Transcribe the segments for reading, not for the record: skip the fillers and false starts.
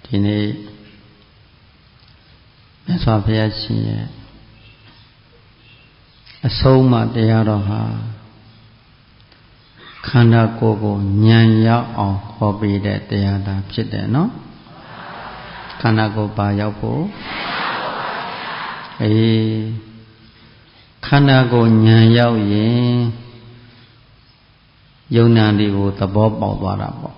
ဒီနေ့မြတ်စွာဘုရားရှင်ရဲ့အဆုံးအမတရားတော်ဟာခန္ဓာကိုယ်ကိုဉာဏ်ရောက်အောင်ဟောပေးတဲ့တရားသာဖြစ်တယ်နော်ခန္ဓာကိုယ်ပါရောက်ဖို့ခန္ဓာကိုယ်ဉာဏ်ရောက်ရင်ယုံနာတွေကိုသဘောပေါက်သွားတာပေါ့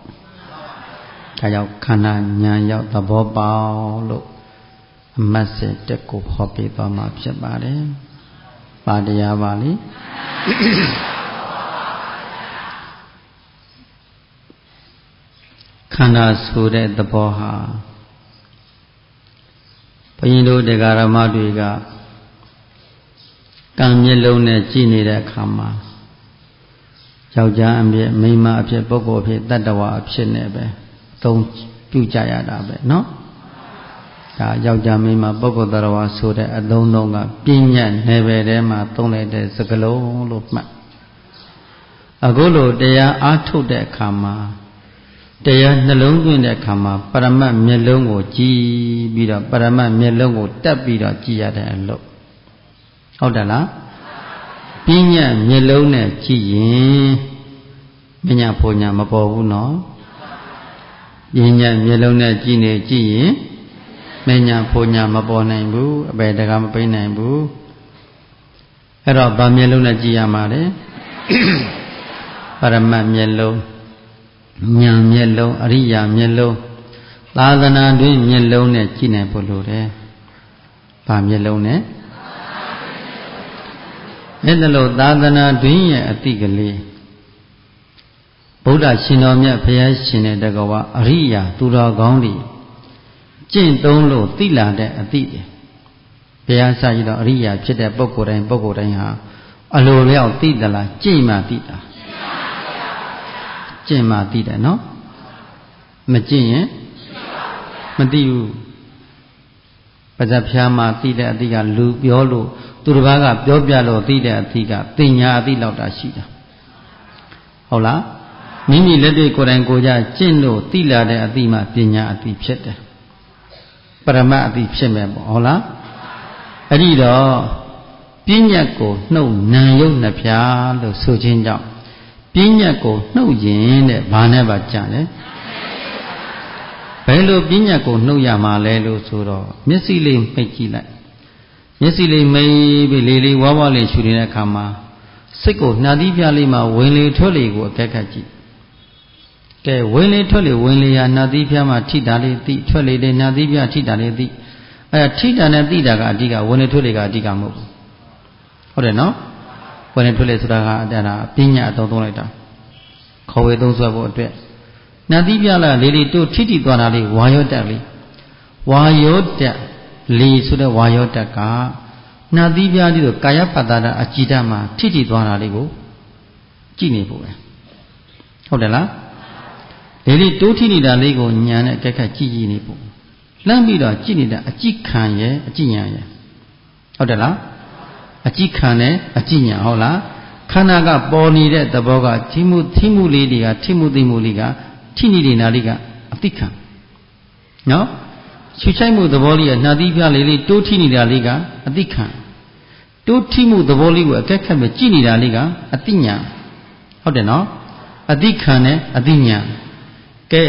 ဒါကြောင့်ခန္ဓာဉာဏ်ရောက်သဘောပေါက်လို့အမတ်စစ်တက်ကိုဟောပေးသွားမှာဖြစ်ပါတယ်ပါတရားပါလေခန္ဓာဆိုတဲ့သဘောဟာဘုန်းကြီးတို့တရားဓမ္မတွေကကံမျက်လုံးနဲ့ကြည့်နေတဲ့အခါမှာယောက်ျားအဖြစ်မိန်းမအဖြစ်ပုဂ္ဂိုလ်အဖြစ်တတ္တဝါအဖြစ်နဲ့ပဲသုံးပြုကြရတာပဲเนาะဒါယောက်ျားမိန်းမပုဂ္ဂိုလ်တ attva ဆိုတဲ့အသုံးလုံးကပြဉ္ညာနယ်ပယ်ထဲမှာသုံးလိုက်တဲ့စကားလုံးလို့မှတ်အခုလိုတရားအားထုတ်တဲ့အခါမှာတရားနှလုံးသွင်းတဲ့အခါမှာပရမတ်မျက်လုံးကိုကြည့်ပြီးတော့ပရမတ်မျက်လုံးကိုတက်ပြီးတော့ကြည့်ရတဲ့အလုပ်ဟုတ်တယ်လားပြဉ္ညာမျက်လုံးနဲ့ကြည့်ရင်မညာဖို့ညာမပေါ်ဘူးနော်ပြဉ္ညာမျက်လုံးနဲ့ကြည့်နေကြည့်ရင်မညာဖို့ညာမပေါ်နိုင်ဘူးအပေတကမပိနိုင်ဘူးအဲ့တော့ဗာမျက်လုံးနဲ့ကြည့်ရမှာလေပရမတ်မျက်လုံးဉာဏ်မျက်လုံးအရိယာမျက်လုံးသာသနာတွင်မျက်လုံးနဲ့ကြည့်နိုင်ဖို့လိုတယ်ဗာမျက်လုံးနဲ့အဲ့ဒါလို့သာသနာတွင်ရဲ့အတိကလေးဗုဒ္ဓရှင်တော်မြတ်ဘုရားရှင်တဲ့တကဝအရိယာသူတော်ကောင်းတွေကျင့်သုံးလို့သိလာတဲ့အတိတွေဘုရားစာရတော်အရိယာဖြစ်တဲ့ပုဂ္ဂိုလ်တိုင်းဟာအလိုလျောက်သိသလားကျင့်မှသိတာကျင့်မှသိတယ်နော်မကျင့်ရင်မသိဘူးပါဇက်ဖျားမှသိတဲ့အတိကလူပြောလို့သူတစ်ပါးကပြောပြလို့သိတဲ့အတိကပညာအတိလောက်တာရှိတာဟုတ်လားမိမိလက်တွေ့ကိုယ်တိုင်ကိုယ်ကြကျင့်လို့သိလာတဲ့အတိမှပညာအတိဖြစ်တယ်ပရမတ်အတိဖြစ်မယ်ပေါ့ဟုတ်လားအဲ့ဒီတော့ပညာကိုနှုတ်နံယုတ်နှဖျားလို့ဆိုခြင်းကြောင့်ပညာကိုနှုတ်ရင်တဲ့ဘာနဲ့ပါကြလဲဘယ်လိုပညာကိုနှုတ်ရမှာလဲလို့ဆိုတော့မျက်စိလေးမိတ်ကြည့်လိုက်မျက်စိလေးမိတ်ပြီးလေးဝါးဝါးလေးရှူနေတဲ့အခါမှာစိတ်ကိုနှာသီးပြလေးမှာဝင်လေထွက်လေကိုအကဲခတ်ကြည့်ကဲဝင်လေထွက်လေဝင်လေရာနှာသီးပြမှာထိတာလေးသိထွက်လေနှာသီးပြထိတာလေးသိအဲထိတာနဲ့သိတာကအဓိကဝင်လေထွက်လေကအဓိကမဟုတ်ဘူးဟုတ်တယ်နော်ဝင်လေထွက်လေဆိုတာကအဲ့ဒါပညာအသုံးလိုက်တာခေါ်ဝေသုံးဆွဲဖို့အတွက်နှာသီးပြလာလေးတို့ထိထိသွားတာလေးဝါယောတက်လေးဝါယောတက်လေးဆိုတဲ့ဝါယောတက်ကနှာသီးပြလေးတို့ကာယပတ္တတာအကြည်ဓာတ်မှာထိထိသွားတာလေးကိုကြည့်နေဖို့ပဲဟုတ်တယ်လားလေးတိုးထိနေတာလေးကိုညာနဲ့အကက်ခတ်ကြည့်နေဖို့လှမ်းပြီးတော့ကြည့်နေတာအကြည့်ခံရဲ့အကြည့်ညာရဲ့ဟုတ်တယ်လားအကြည့်ခံနဲ့အကြည့်ညာဟုတ်လားခန္ဓာကပေါ်နေတဲ့သဘောကထိမှုလေးတွေကထိမှုသိမှုလေးကထိနေတာလေးကအသိခံနော်ရှုချိုက်မှုသဘောလေးကနှာသီးပြလေးတိုးထိနေတာလေးကအသိခံတိုးထိမှုသဘောလေးကိုအကက်ခတ်ပဲကြည့်နေတာလေးကအသိညာဟုတ်တယ်နော်အသိခံနဲ့အသိညာကဲ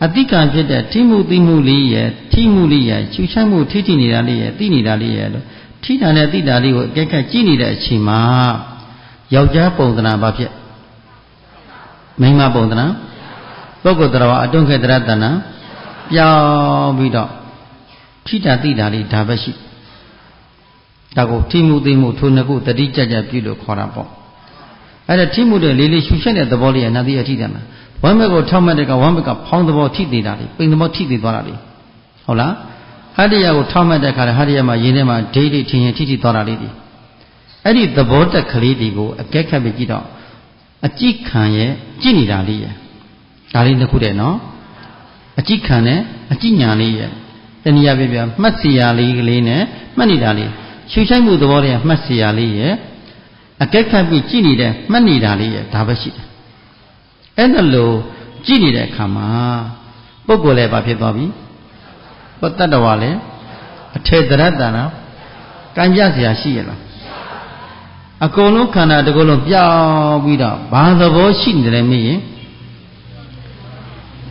အသိခံဖြစ်တဲ့ထိမှုသိမှုလေးရဲ့ထိမှုလေးရဲ့ရှုချိုက်မှုထိနေတာလေးရဲ့သိနေတာလေးရဲ့လို့ထိတာနဲ့သိတာလေးကိုအကက်ခတ်ကြည့်နေတဲ့အချိန်မှာယောက်ျားပုံသဏ္ဍာန်ဘာဖြစ်မိန်းမပုံသဏ္ဍာန်ပုဂ္ဂိုလ်တရားအတွန်းခေတ္တရတဏ္ဍာန်ပြောင်းပြီးတော့ထိတာသိတာလေးဒါပဲရှိဒါကိုထိမှုသိမှုထိုနှစ်ခုတတိကြကြပြုလို့ခေါ်တာပေါ့အဲ့ဒါထိမှုတဲ့လေးရှူချက်တဲ့သဘောလေးကနာသီးအထိတယ်မှာဝမ်းဘက်ကိုထောက်မှတ်တဲ့ကဝမ်းဘက်ကဖောင်းသဘောထိသေးတာလေးပိန်သဘောထိသေးသွားတာလေးဟုတ်လားဟတ္တရာကိုထောက်မှတ်တဲ့အခါဟတ္တရာမှာရင်းထဲမှာဒိဋ္ဌိထင်ရင်ထိသွားတာလေးဒီအဲ့ဒီသဘောတက်ကလေးတွေကိုအကဲခတ်ပြီးကြည့်တော့အကြည့်ခံရဲ့ကြည့်နေတာလေးရဲ့ဒါလေးတစ်ခုတည်းနော်အကြည့်ခံနဲ့အကြည့်ညာလေးရဲ့တနည်းအားဖြင့်မှတ်စီရာလေးကလေးနဲ့မှတ်နေတာလေးရှုချိုက်မှုသဘောတွေကမှတ်စီရာလေးရဲ့အကဲခတ်ပြီးကြည့်နေတဲ့မှတ်နေတာလေးရဲ့ဒါပဲရှိတယ်အဲ့ဒါလို့ကြည့်နေတဲ့အခါမှာပုဂ္ဂိုလ်လည်းဘာဖြစ်သွားပြီ ဘတ်တတဝါလေအထေတရတ္တနာကံကြเสียရှိရလားအကုန်လုံးခန္ဓာတစ်ခုလုံးပြောင်းပြီးတော့ဘာသဘောရှိနေတယ်မေးရင်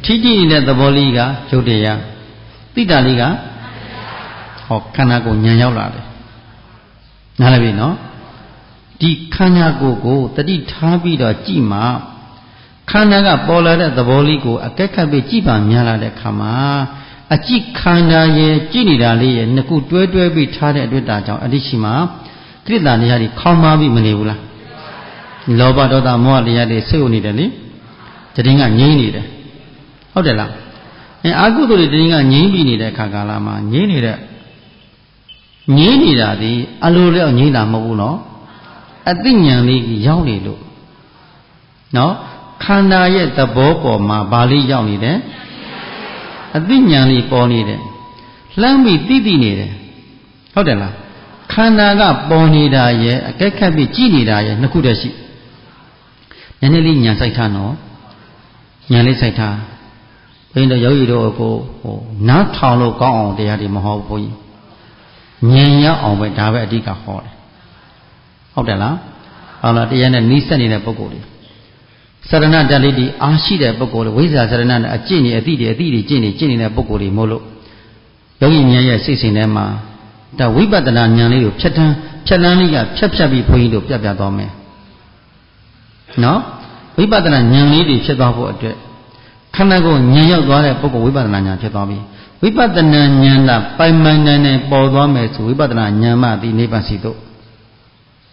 ထိတိနေတဲ့သဘောလေးကရုပ်တရားတိတ္တလေးကဟောခန္ဓာကိုဉာဏ်ရောက်လာတယ်နားလည်ပြီနော်ဒီခန္ဓာကိုတတိထားပြီးတော့ကြည့်မှခန္ဓာကပေါ်လာတဲ့သဘောလေးကိုအကဲခတ်ပြီးကြည့်ပါများလာတဲ့ခါမှာအကြည့်ခန္ဓာရဲ့ကြည့်နေတာလေးရဲ့နှစ်ခုတွဲပြီးထားတဲ့အတွက်ဒါကြောင့်အတိရှိမှာကိလေသာတရားတွေခေါင်းမာပြီးမနေဘူးလားလောဘဒေါသမောဟတရားတွေဆွေးနေတယ်လေတတိကငြိမ့်နေတယ်ဟုတ်တယ်လားအာဟုတုတွေတတိကငြိမ့်ပြီးနေတဲ့အခါကာလမှာငြိမ့်နေတာဒီအလိုလျောက်ငြိမ့်တာမဟုတ်ဘူးနော်အသိဉာဏ်လေးကြီးရောက်နေလို့နော်ခန္ဓာရဲ့သဘောပေါ်မှာဘာလေးရောက်နေတယ်အသိဉာဏ်လေးပေါ်နေတယ်လှမ်းပြီးသိနေတယ်ဟုတ်တယ်လားခန္ဓာကပေါ်နေတာရဲ့အကဲခတ်ပြီးကြည့်နေတာရဲ့နှစ်ခုတည်းရှိနည်းနည်းလေးဉာဏ်စိုက်ထားနော်ဉာဏ်လေးစိုက်ထားဘုန်းကြီးတို့ယောဂီတို့ကိုနားထောင်လို့ကောင်းအောင်တရားတွေမဟောဘူးဘုန်းကြီးဉာဏ်ရောက်အောင်ပဲဒါပဲအဓိကဟောတယ်ဟုတ်တယ်လားဟုတ်လားတရားနဲ့နီးစပ်နေတဲ့ပုဂ္ဂိုလ်တွေစရဏဓာတ်လေးဒီအားရှိတဲ့ပုဂ္ဂိုလ်တွေဝိဇ္ဇာစရဏနဲ့အကျင့်တွေအတိတွေကျင့်နေတဲ့ပုဂ္ဂိုလ်တွေမို့လို့ယောဂီဉာဏ်ရဲ့စိတ်စဉ်ထဲမှာဒါဝိပဿနာဉာဏ်လေးကိုဖြတ်လန်းလေးကဖြတ်ပြီးဘုန်းကြီးတို့ပြသွားမယ်နော်ဝိပဿနာဉာဏ်လေးတွေဖြစ်သွားဖို့အတွက်ခန္ဓာကိုယ်ဉာဏ်ရောက်သွားတဲ့ပုဂ္ဂိုလ်ဝိပဿနာဉာဏ်ဖြစ်သွားပြီဝိပဿနာဉာဏ်ကပိုင်ပိုင်နိုင်ပေါ်သွားမယ်ဆိုဝိပဿနာဉာဏ်မှဒီနိဗ္ဗာန်စီတို့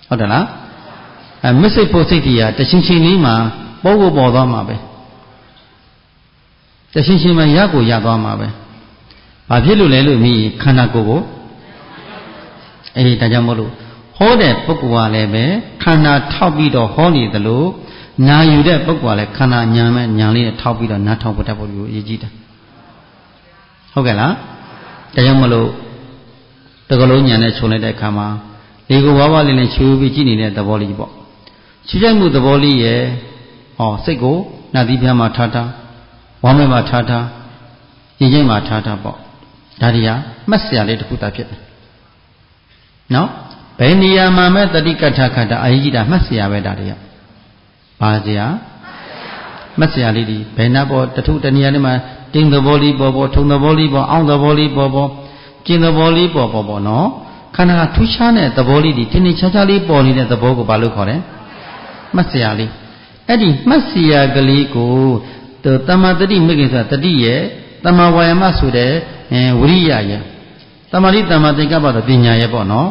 ဟုတ်တယ်လားမစ္စိတ်ဖို့စိတ်တရားတရှင်ချင်းလေးမှာပေါ်သွားမှာပဲတရှင်ချင်းမှာရသွားမှာပဲဘာဖြစ်လို့လဲလို့မြည်ခန္ဓာကိုယ်ကိုဒါကြောင့်မို့လို့ဟောတဲ့ပုဂ္ဂိုလ်ကလည်းပဲခန္ဓာထောက်ပြီးတော့ဟောနေသလိုနာယူတဲ့ပုဂ္ဂိုလ်ကလည်းခန္ဓာဉာဏ်လေးနဲ့ထောက်ပြီးတော့နားထောင်ဖို့တတ်ဖို့အရေးကြီးတယ်ဟုတ်ကဲ့လားဒါကြောင့်မလို့တကလုံးဉာဏ်နဲ့ခြုံလိုက်တဲ့အခါမှာဒီကိုဝါးဝါးလေးနဲ့ခြူပြီးကြည့်နေတဲ့သဘောလေးပေါ့ခြူချိုက်မှုသဘောလေးရဲ့စိတ်ကိုနာသီးပြားမှာထားဝမ်းမဲမှာထားရင်ကျိတ်မှာထားပေါ့ဒါတွေကမှတ်စရာလေးတစ်ခုသာဖြစ်တယ်နော်ဘယ်နေရာမှာမဲ့တတိကထခတာအရေးကြီးတာမှတ်စရာပဲဒါတွေကပါစရာမှတ်စရာလေးဒီဘယ်နာပေါ်တထုတနေရာလေးမှာတင်းသဘောလေးပေါ်ထုံသဘောလေးပေါ်အောင်းသဘောလေးပေါ်ကျင်သဘောလေးပေါ်နော်ခန္ဓာကထူးခြားတဲ့သဘောလေးဒီထင်ထင်ရှားရှားလေးပေါ်နေတဲ့သဘောကိုဘာလို့ခေါ်လဲမှတ်စရာလေးအဲ့ဒီမှတ်စရာကလေးကိုတမ္မာတတိမိခင်ဆိုတာတတိရဲ့တမ္မာဝါယမဆိုတဲ့ဝိရိယရဲ့တမ္မာတိတမ္မာသင်္ကပ္ပတော့ပညာရဲ့ပေါ့နော်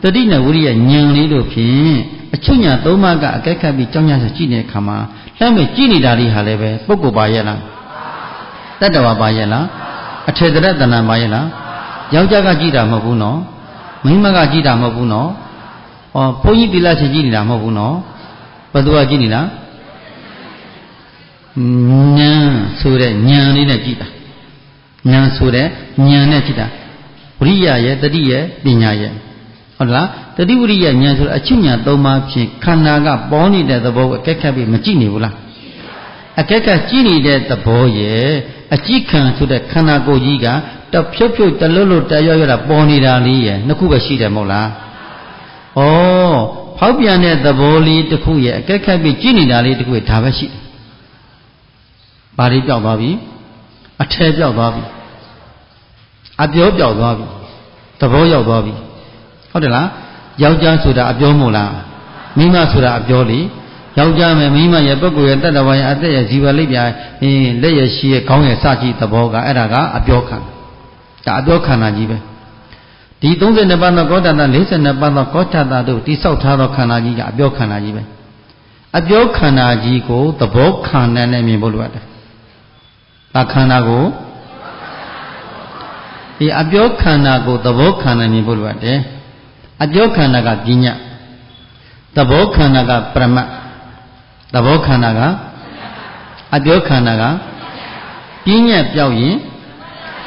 တတိနဲ့ဝိရိယဉာဏ်လေးတို့ဖြင့်အချုပ်ညာသုံးပါးကအကဲခတ်ပြီးကြောင်းကြကြည့်နေတဲ့အခါမှာလှမ်းမဲ့ကြည့်နေတာလေးဟာလည်းပဲပုဂ္ဂိုလ်ပါရဲ့လားတတ္တဝါပါရဲ့လားအထေတရတဏပါရဲ့လားယောက်ျားကကြည့်တာမဟုတ်ဘူးနော်မိန်းမကကြည့်တာမဟုတ်ဘူးနော်ဘုန်းကြီးသီလရှင်ကြည့်နေတာမဟုတ်ဘူးနော်ဘယ်သူကကြည့်နေတာဉာဏ်ဆိုတဲ့ဉာဏ်လေးနဲ့ကြည့်တာဉာဏ်ဆိုတဲ့ဉာဏ်နဲ့ကြည့်တာဝိရိယရဲ့တတိရဲ့ပညာရဲ့ဟုတ်လားတတိဝိရိယဉာဏ်ဆိုတဲ့အချုပ်ဉာဏ်သုံးပါးဖြင့်ခန္ဓာကပေါ်နေတဲ့သဘောကိုအကဲခတ်ပြီးမကြည့်နေဘူးလားအကဲခတ်ကြည့်နေတဲ့သဘောရဲ့အကြည့်ခံဆိုတဲ့ခန္ဓာကိုယ်ကြီးကတဖြုတ်ဖြုတ်တလွတ်လွတ်တရောရတာပေါ်နေတာလေးရဲ့နှစ်ခုပဲရှိတယ်မဟုတ်လားဖောက်ပြန်တဲ့သဘောလေးတစ်ခုရဲ့အကဲခတ်ပြီးကြည့်နေတာလေးတစ်ခုဒါပဲရှိတယ်ဘာလေးပြောက်သွားပြီအထဲပြောက်သွားပြီအပြောပြောက်သွားပြီသဘောရောက်သွားပြီဟုတ်တယ်လားယောက်ျားဆိုတာအပြောမို့လားမိန်းမဆိုတာအပြောလေယောက်ျားမယ်မိန်းမရဲ့ပုဂ္ဂိုလ်ရဲ့တတ္တဝါရဲ့အသက်ရဲ့ဇီဝလိပ်ပြလက်ရဲ့ရှိရဲ့ခေါင်းရဲ့စကြည့်သဘောကအဲ့ဒါကအပြောခန္ဓာဒါအပြောခန္ဓာကြီးပဲဒီ32ပါးသောကောဋ္ဌတာ42ပါးသောကောဋ္ဌတာတို့တိဆောက်ထားသောခန္ဓာကြီးကအပြောခန္ဓာကြီးပဲအပြောခန္ဓာကြီးကိုသဘောခန္ဓာနဲ့မြင်ဖို့လိုတယ်ဒါခန္ဓာကိုဒီအပြောခန္ဓာကိုသဘောခန္ဓာမြင်ဖို့လိုတယ်အပြောခန္ဓာကပညာသဘောခန္ဓာကပရမတ်သဘောခန္ဓာကအပြောခန္ဓာကပညာပြောက်ရင်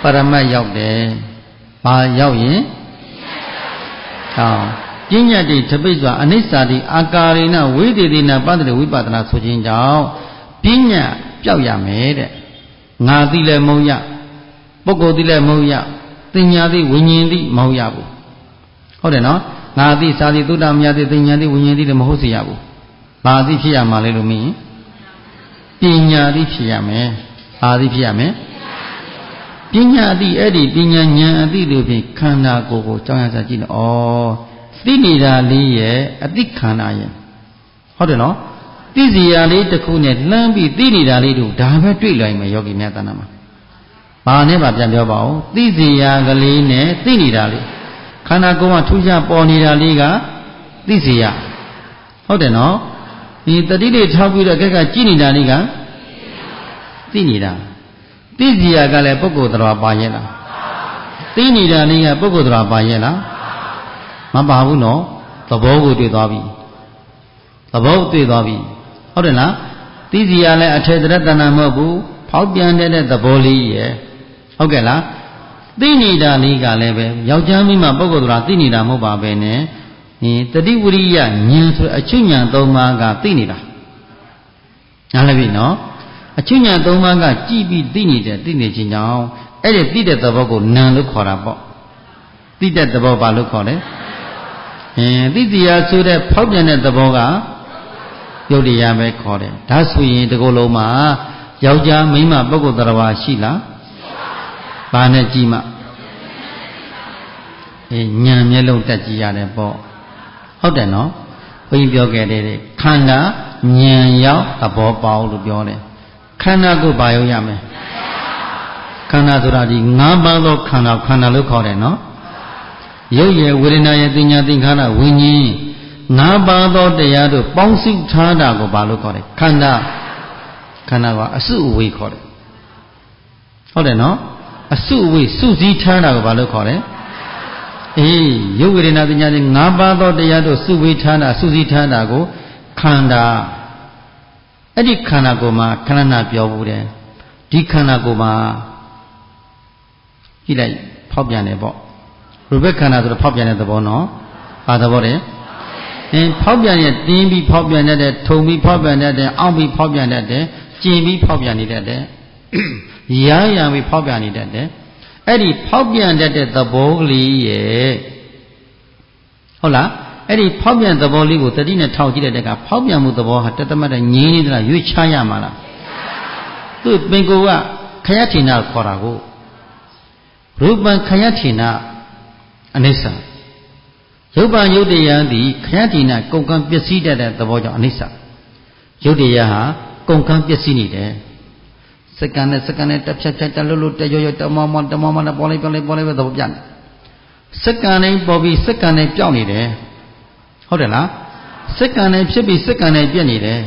ပရမတ်ရောက်တယ်ဘာရောက်ရင်ပညာတိတပိတ်စွာအနိစ္စတိအာကာရိဏဝိသေတိနာပတ္တိဝိပဿနာဆိုခြင်းကြောင့်ပညာပြောက်ရမယ်တဲ့ငါသိလည်းမုံရ ပုဂ္ဂိုလ်တိလည်းမဟုတ်ရတင်ညာတိဝိညာဉ်တိမဟုတ်ရဘူးဟုတ်တယ်နော်ငါတိစာတိသုတ္တမယတိတင်ညာတိဝိညာဉ်တိလည်းမဟုတ်စေရဘူးဘာတိဖြစ်ရမှာလဲလို့မင်းပညာတိဖြစ်ရမယ်ဘာတိဖြစ်ရမယ်ပညာတိအဲ့ဒီပညာဉာဏ်အတိတို့ဖြင့်ခန္ဓာကိုယ်ကိုကြောင်းရစားကြည့်လို့ဩသိနေတာလေးရဲ့အတိခန္ဓာရဲ့ဟုတ်တယ်နော်သိစီရာလေးတစ်ခုနဲ့လှမ်းပြီးသိနေတာလေးတို့ဒါပဲတွေ့လိုက်မယ်ယောဂီများတဏ္ဍာမှာဘာနဲ့ပါပြန်ပြောပါဦးသိစီရာကလေးနဲ့သိနေတာလေးခန္ဓာကိုယ်ကထူးခြားပေါ်နေတာလေးကသိစီရာဟုတ်တယ်နော်ဒီတတိလေးထောက်ပြီးတော့ကကြည့်နေတာလေးကသိနေတာသိစီရာကလည်းပုဂ္ဂိုလ်တော်ပါရဲ့လားသိနေတာလေးကပုဂ္ဂိုလ်တော်ပါရဲ့လားမပါဘူးနော်သဘောကိုတွေ့သွားပြီသဘောတွေ့သွားပြီဟုတ်တယ်လားသိစီရာလည်းအထေတရတဏမဟုတ်ဘူးဖောက်ပြန်တဲ့သဘောလေးရဲ့ဟုတ်ကဲ့လားသိနေတာလေးကလည်းပဲယောက်ျားမိန်းမပုဂ္ဂိုလ်တော်သိနေတာမဟုတ်ပါပဲနဲ့တတိဝရိယဉာဏ်ဆိုအချုပ်ဉာဏ်၃ပါးကသိနေတာနားလည်ပြီနော်အချုပ်ဉာဏ်၃ပါးကကြည်ပြီးသိနေခြင်းကြောင့်အဲ့ဒီသိတဲ့သဘောကိုနာမ်လို့ခေါ်တာပေါ့သိတဲ့သဘောဘာလို့ခေါ်လဲသိစီရာဆိုတဲ့ဖောက်ပြန်တဲ့သဘောကယုတ်တရားပဲခေါ်တယ်ဒါဆိုရင်ဒီကုလုံးမှာယောက်ျားမိန်းမပုဂ္ဂိုလ်တော်ရှိလားဘာနဲ့ကြည့်မှဉာဏ်မျက်လုံးတက်ကြည့်ရတယ်ပေါ့ဟုတ်တယ်နော်ဘုန်းကြီးပြောခဲ့တယ်ခန္ဓာဉာဏ်ရောက်သဘောပေါက်လို့ပြောတယ်ခန္ဓာကိုဘာရောက်ရမလဲခန္ဓာဆိုတာဒီ၅ပါးသောခန္ဓာလို့ခေါ်တယ်နော်ရုပ်ရည်ဝေဒနာရည်သင်ညာသင်္ခါရဝိညာဉ်၅ပါးသောတရားတို့ပေါင်းစုထားတာကိုဘာလို့ခေါ်လဲခန္ဓာကအစုအဝေးခေါ်တယ်ဟုတ်တယ်နော်အစုအဝေးစုစည်းထားတာကိုဘာလို့ခေါ်လဲရုပ်ဝေဒနာသင်ညာသင်၅ပါးသောတရားတို့စုဝေးထားတာစုစည်းထားတာကိုခန္ဓာအဲ့ဒီခန္ဓာကိုယ်မှာခဏနာပြောဘူးတယ်ဒီခန္ဓာကိုယ်မှာကြည့်လိုက်ဖောက်ပြန်တယ်ပေါ့ရူပခန္ဓာဆိုတော့ဖောက်ပြန်တဲ့သဘောနော်ဘာသဘောလဲဖောက်ပြန်ရဲ့တင်းပြီးဖောက်ပြန်တဲ့ထုံပြီးဖောက်ပြန်တဲ့အောင့်ပြီးဖောက်ပြန်တဲ့ကျင်ပြီးဖောက်ပြန်နေတဲ့ရာရံပြီးဖောက်ပြန်နေတဲ့အဲ့ဒီဖောက်ပြန်တဲ့သဘောကလေးရဲ့ဟုတ်လားအဲ့ဒီဖောက်ပြန်သဘောလေးကိုတတိနဲ့ထောက်ကြည့်တဲ့ကဖောက်ပြန်မှုသဘောဟာတသမတ်ငြင်းနေတာရွေ့ချရမှာလားသူပင်ကိုကခယထိနာခေါ်တာကိုရူပံခယထိနာအနိစ္စရုပ်ပံယုတ်တရားသည်ခယထိနာကုန်ကံပျက်စီးတတ်တဲ့သဘောကြောင့်အနိစ္စယုတ်တရားဟာကုန်ကံပျက်စီးနေတယ်စက္ကန့်နဲ့တက်ဖြတ်တလွတ်တရောတမောမောနဲ့ပေါ်လိုက်ပဲသဘောပြနေစက္ကန့်နဲ့ပေါ်ပြီးစက္ကန့်နဲ့ပြောင်းနေတယ်ဟုတ်တယ်လားစက္ကန့်နဲ့ဖြစ်ပြီးစက္ကန့်နဲ့ပြည့်နေတယ်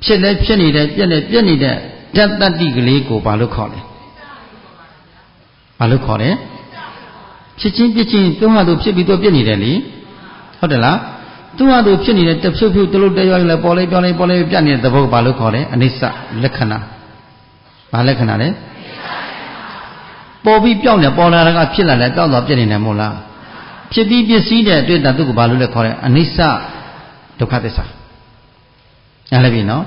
ဖြစ်လဲဖြစ်နေတယ်ပြည့်နေတဲ့တတ္တိကလေးကိုဘာလို့ခေါ်လဲဖြစ်ချင်းပြည့်ချင်းသူ့ဟာသူဖြစ်ပြီးတော့ပြည့်နေတယ်လေဟုတ်တယ်လားသူ့ဟာသူဖြစ်နေတဲ့တဖြုတ်တလို့တရောလည်းပေါ်လိုက်ပြနေတဲ့သဘောကိုဘာလို့ခေါ်လဲအနိစ္စလက္ခဏာဘာလက္ခဏာလဲပေါ်ပြီးပြောင်းတယ်ပေါ်လာတာကဖြစ်လာတယ်ပြောင်းသွားပြည့်နေတယ်မဟုတ်လားဖြစ်ပြီးပစ္စည်းတဲ့အတွေ့အကြုံသူ့ကိုဘာလို့လဲခေါ်လဲအနိစ္စဒုက္ခသစ္စာနားလည်ပြီနော်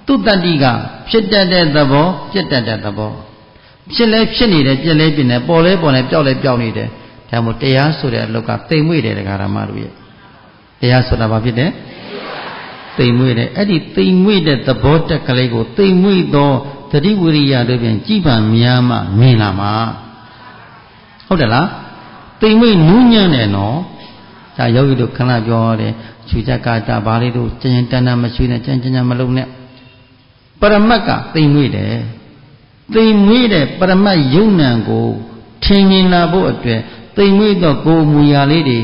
သူတတ္တိကဖြစ်တတ်တဲ့သဘောပြတ်တတ်တဲ့သဘောဖြစ်လဲဖြစ်နေတယ်ပြက်လဲပြင်းတယ်ပေါ်လဲပေါ်နေပြောက်လဲပြောက်နေတယ်ဒါမှမဟုတ်တရားဆိုတဲ့အလောက်ကတိမ်မွေ့တယ်တရားဓမ္မတို့ရဲ့တရားဆိုတာဘာဖြစ်တယ်တိမ်မွေ့တယ်အဲ့ဒီတိမ်မွေ့တဲ့သဘောတက်ကလေးကိုတိမ်မွေ့သောတတိဝိရိယတို့ဖြင့်ကြည်ပံများမှမြင်လာမှာဟုတ်တယ်လားတိမ်မွေ့နူးညံ့တယ်နော်ဒါယောဂီတို့ခဏပြောတယ်ချူချကာတာဘာလေးတို့ကျင်တန်းတန်းမချွေးနဲ့ကျန်မလုံးနဲ့ပရမတ်ကတိမ်မွေ့တယ်သိမ်မွေးတဲ့ပရမတ်ယုံနံကိုထင်မြင်လာဖို့အတွက်သိမ်မွေးသောကိုယ်မူရာလေးတွေ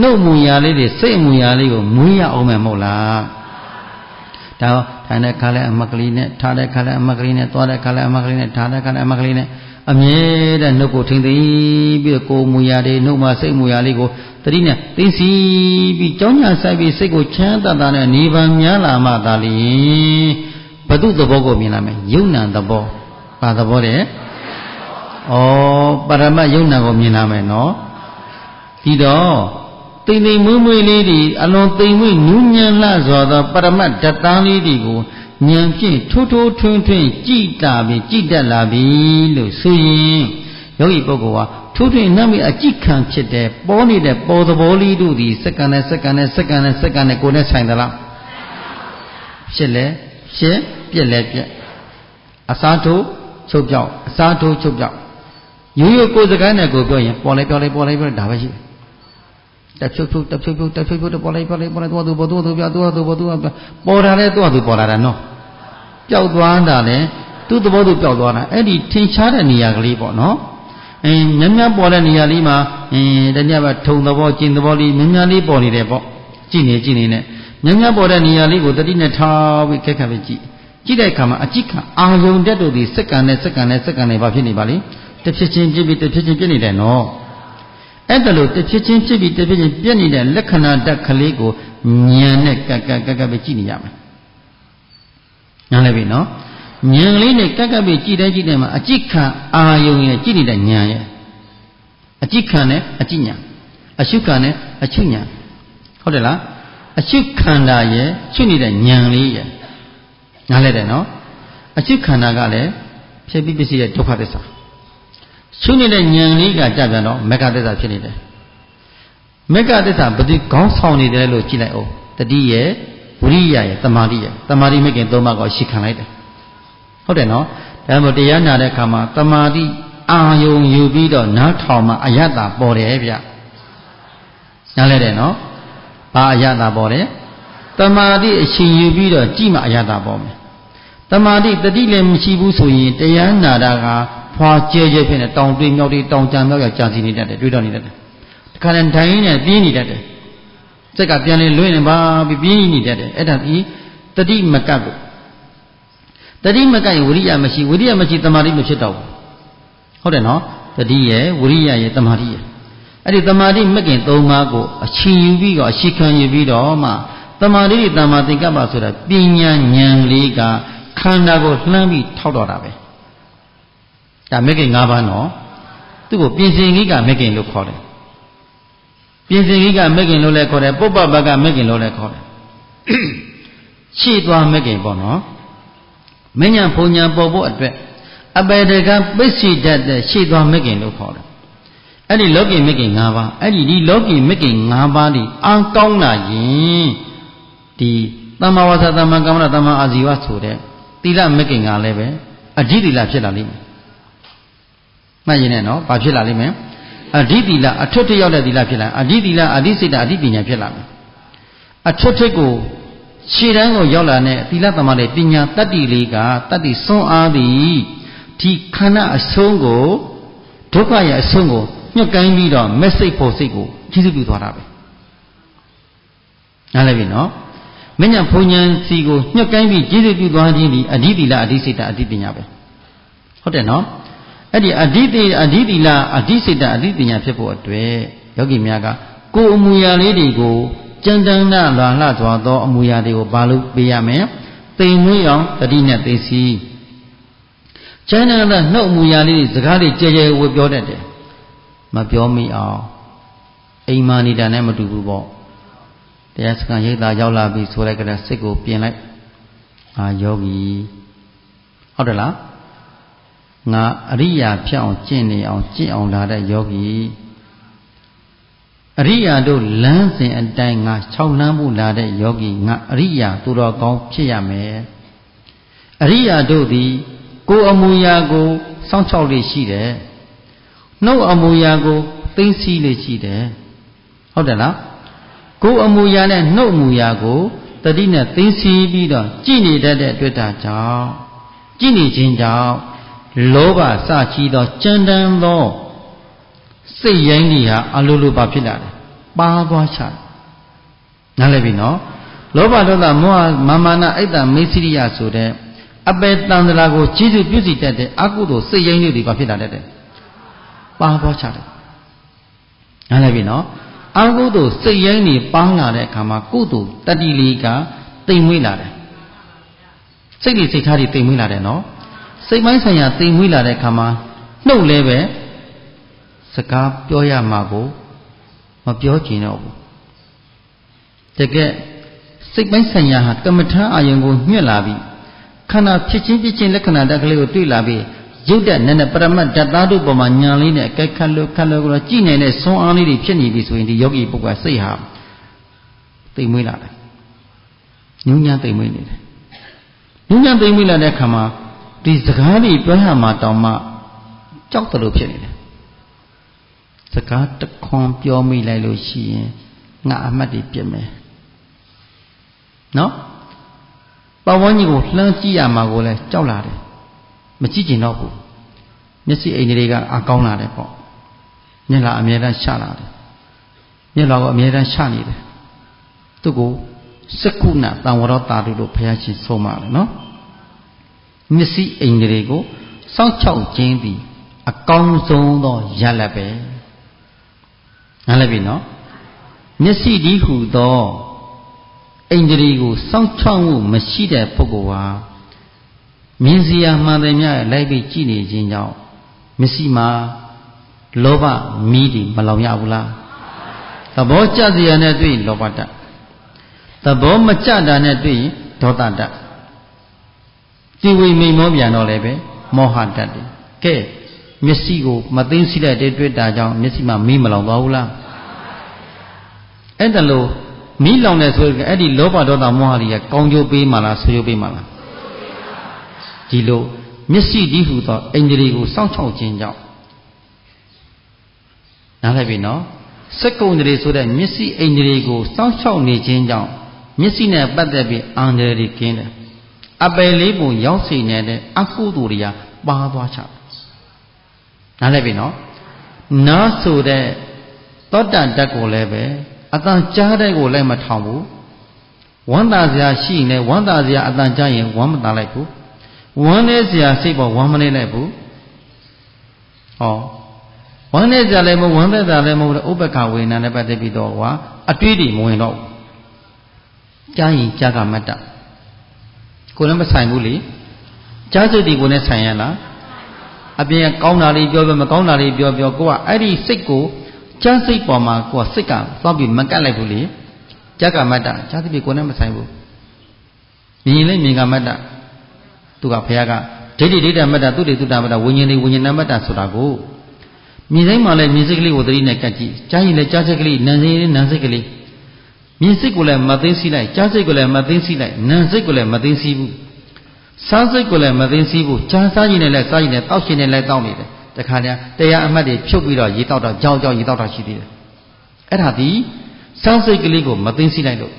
နှုတ်မူရာလေးတွေစိတ်မူရာလေးကိုမွေးရအောင်မယ်မဟုတ်လားဒါထိုင်တဲ့ခါလဲအမကလေးနဲ့ထားတဲ့ခါလဲအမကလေးနဲ့သွားတဲ့ခါလဲအမကလေးနဲ့ထားတဲ့ခါလဲအမကလေးနဲ့အမြဲတမ်းနှုတ်ကိုထိမ့်သိပြီးတော့ကိုယ်မူရာတွေနှုတ်မှာစိတ်မူရာလေးကိုတတိနဲ့သိစီပြီးကြောင်းညာဆိုင်ပြီးစိတ်ကိုချမ်းသာတာနဲ့နေပါများလာမှသာလျှင်ဘု து သဘောကိုမြင်လာမယ်ယုံနံသဘောဘာသဘောလဲပရမတ်ယုံနာကိုမြင်လာမယ်နော်ဒီတော့တိမ်တိမ်မွေးမွေးလေးတွေအလွန်တိမ်မွေးနူးညံ့လှစွာသောပရမတ်ဓာတ်တန်းလေးတွေကို ဉာဏ်ဖြင့်ထိုးထိုးထွင်းထွင်းကြည်တာပြီးကြည်တတ်လာပြီလို့ဆိုရင်ယောဂီပုဂ္ဂိုလ်ဟာထိုးထွင်းနှမ်းပြီးအကြည့်ခံဖြစ်တဲ့ပေါ်နေတဲ့ပေါ်သဘောလေးတို့သည်စက္ကန့်နဲ့စက္ကန့်နဲ့စက္ကန့်နဲ့စက္ကန့်နဲ့ကိုယ်နဲ့ဆိုင်သလားဖြစ်လဲဖြစ်ပြက်လဲပြက်အစားထိုးချုပ်ပြောက်အစားထိုးချုပ်ပြောက်ရိုးရိုးကိုယ်စကားနဲ့ကိုပြောရင်ပေါ်လဲပြောလဲပေါ်လဲပြောဒါပဲရှိတယ်တက်ဖြုတ်ဖြုတ်တက်ဖြုတ်ဖြုတ်တက်ဖြုတ်ဖြုတ်ပေါ်လိုက်ပေါ်လိုက်ပေါ်လိုက်သွားသူပေါ်သူပြသွားသူပေါ်သူပေါ်တာလဲသွားသူပေါ်လာတာနော်ပျောက်သွားတာလဲသူ့သဘောသူပျောက်သွားတာအဲ့ဒီထင်ရှားတဲ့နေရာကလေးပေါ့နော်မြများပေါ်တဲ့နေရာလေးမှာတညဘထုံသဘောကျင်သဘောလေးမြများလေးပေါ်နေတယ်ပေါ့ကြည့်နေနဲ့မြများပေါ်တဲ့နေရာလေးကိုတတိနဲ့ထားပြီးခက်ခက်ပဲကြည့်တဲ့အခါမှာအကြည့်ခံအာယုံတက်တို့ဒီစက္ကန့်နဲ့စက္ကန့်နဲ့စက္ကန့်နဲ့ဘာဖြစ်နေပါလိမ့်တစ်ဖြစ်ချင်းပြစ်ပြီးတစ်ဖြစ်ချင်းပြစ်နေတယ်နော်အဲ့ဒါလို့တစ်ဖြစ်ချင်းဖြစ်ပြီးတစ်ဖြစ်ချင်းပြက်နေတဲ့လက္ခဏာတက်ကလေးကိုဉာဏ်နဲ့ကပ်ပဲကြည့်နေရမယ်။နားလည်ပြီနော်။ဉာဏ်လေးနဲ့ကပ်ပဲကြည့်တဲ့မှာအကြည့်ခံအာယုံရဲ့ကြည့်နေတဲ့ဉာဏ်ရဲ့အကြည့်ခံနဲ့အကြည့်ဉာဏ်အရှုခံနဲ့အရှုဉာဏ်ဟုတ်တယ်လား။အရှုခန္ဓာရဲ့ရှုနေတဲ့ဉာဏ်လေးရဲ့နားလည်တယ်နော်။အရှုခန္ဓာကလည်းဖြစ်ပြီးပစ္စည်းရဲ့ဒုက္ခသစ္စာရှုနေတဲ့ဉာဏ်လေးကကြပြန်တော့မေဃသစ္စာဖြစ်နေတယ်မေဃသစ္စာဘယ်သူခေါင်းဆောင်နေတယ်လို့ကြည့်လိုက်အောင်တတိယဝိရိယရဲ့တမာတိမကင်သုံးပါးကိုရှေ့ခံလိုက်တယ်ဟုတ်တယ်နော်ဒါမှမဟုတ်တရားနာတဲ့အခါမှာတမာတိအာယုံယူပြီးတော့နားထောင်မှအယတ္တပေါ်တယ်ဗျနားလဲတယ်နော်ဘာအယတ္တပေါ်တယ်တမာတိအရှင်ယူပြီးတော့ကြည့်မှအယတ္တပေါ်မယ်တမာတိတတိလည်းမရှိဘူးဆိုရင်တရားနာတာကဖွာကျဲဖြစ်နေတောင်တွေးမြောက်တွေတောင်ကြံမြောက်ရကြာစီနေတတ်တယ်တွေးတော့နေတတ်တယ်တခါတည်းတိုင်းနဲ့ပြင်းနေတတ်တယ်စက်ကပြန်လေလွင့်နေပါပြီးပြင်းနေတတ်တယ်အဲ့ဒါဒီတတိမကပ်ကိုတတိမကပ်ရင်ဝိရိယမရှိတမာတိမဖြစ်တော့ဘူးဟုတ်တယ်နော်တတိရဲ့ဝိရိယရဲ့တမာတိရဲ့အဲ့ဒီတမာတိမကင်၃ပါးကိုအချင်းယူပြီးတော့အရှိခံယူပြီးတော့မှတမာတိတမာသင်္ကပ္ပဆိုတာပညာဉာဏ်လေးကခန္ဓာကိုလှမ်းပြီးထောက်တော့တာပဲဒါမဂ္ဂင်၅ပါးနော်သူ့ကိုပြင်စင်ကြီးကမဂ္ဂင်လို့ခေါ်တယ်ပြင်စင်ကြီးကမဂ္ဂင်လို့လည်းခေါ်တယ်ပုပ္ပပကမဂ္ဂင်လို့လည်းခေါ်တယ်ရှေ့သွားမဂ္ဂင်ပေါ့နော်မဉ္ဇဉ်ဘုံညာပေါ်ဖို့အတွက်အပေတကပိစိတတ်တဲ့ရှေ့သွားမဂ္ဂင်လို့ခေါ်တယ်အဲ့ဒီလောကီမဂ္ဂင်၅ပါးအဲ့ဒီလောကီမဂ္ဂင်၅ပါးဒီအာကောင်းလာရင်ဒီသမ္မာဝါစာသမ္မာကမ္မနာသမ္မာအာဇီဝဆိုတဲ့သီလမဂ္ဂင်ကလည်းပဲအဓိသီလဖြစ်လာလိမ့်မယ်မှတ်ရင်နဲ့နော်ဘာဖြစ်လာလိမ့်မယ်အဓိသီလအထွတ်ထရောက်တဲ့သီလဖြစ်လာအဓိသီလအဓိစိတ်အဓိပညာဖြစ်လာမယ်အထွတ်ထကိုခြေတန်းကိုရောက်လာတဲ့သီလသမားတဲ့ပညာတတ္တိလေးကတတ္တိစွန်းအားသည်ဒီခန္ဓာအဆုံးကိုဒုက္ခရဲ့အဆုံးကိုညှို့ကိုင်းပြီးတော့မက်စိတ်ဖို့စိတ်ကိုကျေးဇူးပြုသွားတာပဲနားလည်ပြီနော်မဉ္ဇဉ်ဘုံဉာဏ်စီကိုညှို့ကိုင်းပြီးကျေးဇူးပြုသွားခြင်းဒီအဓိသီလအဓိစိတ်အဓိပညာပဲဟုတ်တယ်နော်အဲ့ဒီအဓိသီလအဓိစိတ်အဓိပညာဖြစ်ဖို့အတွက်ယောဂီများကကိုယ်အမူအရာလေးတွေကိုကြံတန်းနာလွာလှစွာသောအမူအရာတွေကိုဘာလို့ပေးရမလဲသိမ်မွေးအောင်တတိနဲ့သိစီကျမ်းနာနှုတ်အမူအရာလေးစကားလေးကြဲကြဲဝေပြောတတ်တယ်မပြောမိအောင်အိမ်မာနေတာနဲ့မတူဘူးပေါ့တရားစခန်းရိပ်သာရောက်လာပြီဆိုလိုက်ကတည်းကစိတ်ကိုပြင်လိုက်ယောဂီဟုတ်တယ်လားငါအရိယာဖြစ်အောင်ကျင့်နေအောင်ကျင့်အောင်လာတဲ့ယောဂီအရိယာတို့လမ်းစဉ်အတိုင်းငါ6လမ်းဖို့လာတဲ့ယောဂီငါအရိယာသူတော်ကောင်းဖြစ်ရမယ်အရိယာတို့သည်ကိုယ်အမူအရာကိုစောင့်ရှောက်လေးရှိတယ်နှုတ်အမူအရာကိုသိသိလေးရှိတယ်ဟုတ်တယ်လားကိုယ်အမူအရာနဲ့နှုတ်အမူအရာကိုတတိနဲ့သိသိပြီးတော့ကြည်နေတတ်တဲ့အတွက်ကြောင့်ကြည်နေခြင်းကြောင့်လောဘစချီသောကြမ်းတမ်းသောစိတ်ရိုင်းတွေဟာအလိုလိုပါဖြစ်လာတယ်ပါသွားချတယ်နားလည်ပြီနော်လောဘဒေါသမောဟမာနအိတ်တမေစိရိယဆိုတဲ့အပေတန်တရာကိုကျေးဇူးပြုစီတတ်တဲ့အကုသိုလ်စိတ်ရိုင်းတွေပါဖြစ်လာတတ်တယ်ပါသွားချတယ်နားလည်ပြီနော်အကုသိုလ်စိတ်ရိုင်းတွေပါလာတဲ့အခါမှာကုသိုလ်တတ္တိလေးကတိမ်မွေးလာတယ်စိတ်တွေစိတ်ထားတွေတိမ်မွေးလာတယ်နော်စိတ်ပိုင်းဆိုင်ရာသိမ်မွေးလာတဲ့ခါမှာနှုတ်လဲပဲစကားပြောရမှာကိုမပြောချင်တော့ဘူးတကယ်စိတ်ပိုင်းဆိုင်ရာဟာကမ္မထာအာယုံကိုညှက်လာပြီ ခန္ဓာဖြစ်ချင်းလက္ခဏာတက်ကလေးကိုတွေ့လာပြီးရုပ်တဲ့နည်းနဲ့ပရမတ်ဓာတ်သားတို့ပေါ်မှာညာလေးနဲ့အကဲခတ်လို့ကိုတော့ကြည်နေတဲ့ဆွမ်းအားလေးတွေဖြစ်နေပြီဆိုရင်ဒီယောဂီပုဂ္ဂိုလ်စိတ်ဟာတိမ်မွေးလာတယ်ညဉ့်ညမ်းတိမ်မွေးနေတယ်ညဉ့်ညမ်းတိမ်မွေးလာတဲ့အခါမှာဒီစကားတွေပြောရမှာတောင်မှကြောက်တယ်လို့ဖြစ်နေတယ်စကားတခွန်ပြောမိလိုက်လို့ရှိရင်ငါအမှတ်တွေပြစ်မယ်နော်ပတ်ဝန်းကျင်ကိုလှမ်းကြည့်ရမှာကိုလည်းကြောက်လာတယ်မကြည့်ကျင်တော့ဘူးမျက်စိအိမ်တွေကအကောင်းလာတယ်ပေါ့မျက်လာအမြဲတမ်းရှလာတယ်မျက်လာကိုအမြဲတမ်းရှနေတယ်သူ့ကိုစက္ခုဏတံဝရတာတို့ဘုရားရှင်ဆုံးမတယ်နော်မျက်စိအိမ်တွေကိုစောင့်ချောက်ခြင်းသည်အကောင်းဆုံးသောရလဒ်ပဲနားလည်ပြီနော်မျက်စိဒီဟုသောအိန္ဒြေကိုစောင့်ချောက်မှုမရှိတဲ့ပုဂ္ဂိုလ်ဟာမြင်စီရာမှန်တယ်များလိုက်ပြီးကြည့်နေခြင်းကြောင့်မျက်စိမှာလောဘမီးတွေမလောင်ရဘူးလားသဘောကျစရာနဲ့တွေ့လောဘတတ်သဘောမကျတာနဲ့တွေ့ရင်ဒေါသတတ်ဒီဝိမိန်မောပြန်တော့လည်းပဲမောဟတတ်တယ်ကဲမျက်စိကိုမသိသိလိုက်တဲ့တွေ့တာကြောင့်မျက်စိမှာမီးမလောင်သွားဘူးလားအဲ့ဒါလို့မီးလောင်တယ်ဆိုရင်အဲ့ဒီလောဘဒေါသမောဟတွေကကောင်းကျိုးပေးမှလားဆိုးကျိုးပေးမှလားဒီလိုမျက်စိဒီဟုသောအိန္ဒြေကိုစောင့်ချောက်ခြင်းကြောင့်နားလည်ပြီနော်စက္ကုံတရေဆိုတဲ့မျက်စိအိန္ဒြေကိုစောင့်ချောက်နေခြင်းကြောင့်မျက်စိနဲ့ပတ်သက်ပြီးအန္တရာယ်တွေကင်းတယ်အပယ်လေးပုံရောက်စေနေတဲ့အကုသိုလ်တွေကပါသွားချနားလည်ပြီနော်နားဆိုတဲ့သောတဓာတ်ကိုလည်းပဲအတန်ကြားတဲ့ကိုလည်းမထောင်ဘူးဝမ်းသာစရာရှိနေဝမ်းသာစရာအတန်ကြားရင်ဝမ်းမသာလိုက်ဘူးဝမ်းနေစရာစိတ်ပေါ်ဝမ်းမနေလိုက်ဘူးဟောဝမ်းနေစရာလည်းမဟုတ်ဝမ်းသက်တာလည်းမဟုတ်ဥပ္ပခဝေဒနာနဲ့ပတ်သက်ပြီးတော့ကွာအတွေးတွေမဝင်တော့ဘူးကြားရင်ကြားကမတ်တကိုလည်းမဆိုင်ဘူးလေကြားစိတ်တွေကိုလည်းဆိုင်ရလားအပြင်ကောင်းတာလေးပြောမကောင်းတာလေးပြောကိုကအဲ့ဒီစိတ်ကိုကြားစိတ်ပေါ်မှာကိုကစိတ်ကသွားပြီးမကတ်လိုက်ဘူးလေကြားကမတ်တကြားစိတ်တွေကိုလည်းမဆိုင်ဘူးမြင်လည်းမြင်ကမတ်တသူကဘုရားကဒိဋ္ဌိဒိဋ္ဌမတ္တသုတေသုတမတ္တဝိညာဉ်တွေဝိညာဏမတ္တဆိုတာကိုမြင်တိုင်းမှာလည်းမြင်စိတ်ကလေးကိုသတိနဲ့ကတ်ကြည့်ကြားရင်လည်းကြားစိတ်ကလေးနာမ်စိတ်နာမ်စိတ်ကလေးမြင်စိတ်ကိုလည်းမသိသိလိုက်ကြားစိတ်ကိုလည်းမသိသိလိုက်နာမ်စိတ်ကိုလည်းမသိသိဘူးစားစိတ်ကိုလည်းမသိသိဘူးကြားစားရင်လည်းစားရင်လည်းတောက်ရှင်လည်းတောက်နေတယ်တခါတည်းတရားအမှတ်တွေဖြုတ်ပြီးတော့ရေတောက်တော့ကြောက်ရေတောက်တာရှိသေးတယ်အဲ့ဒါဒီစားစိတ်ကလေးကိုမသိသိလိုက်လို့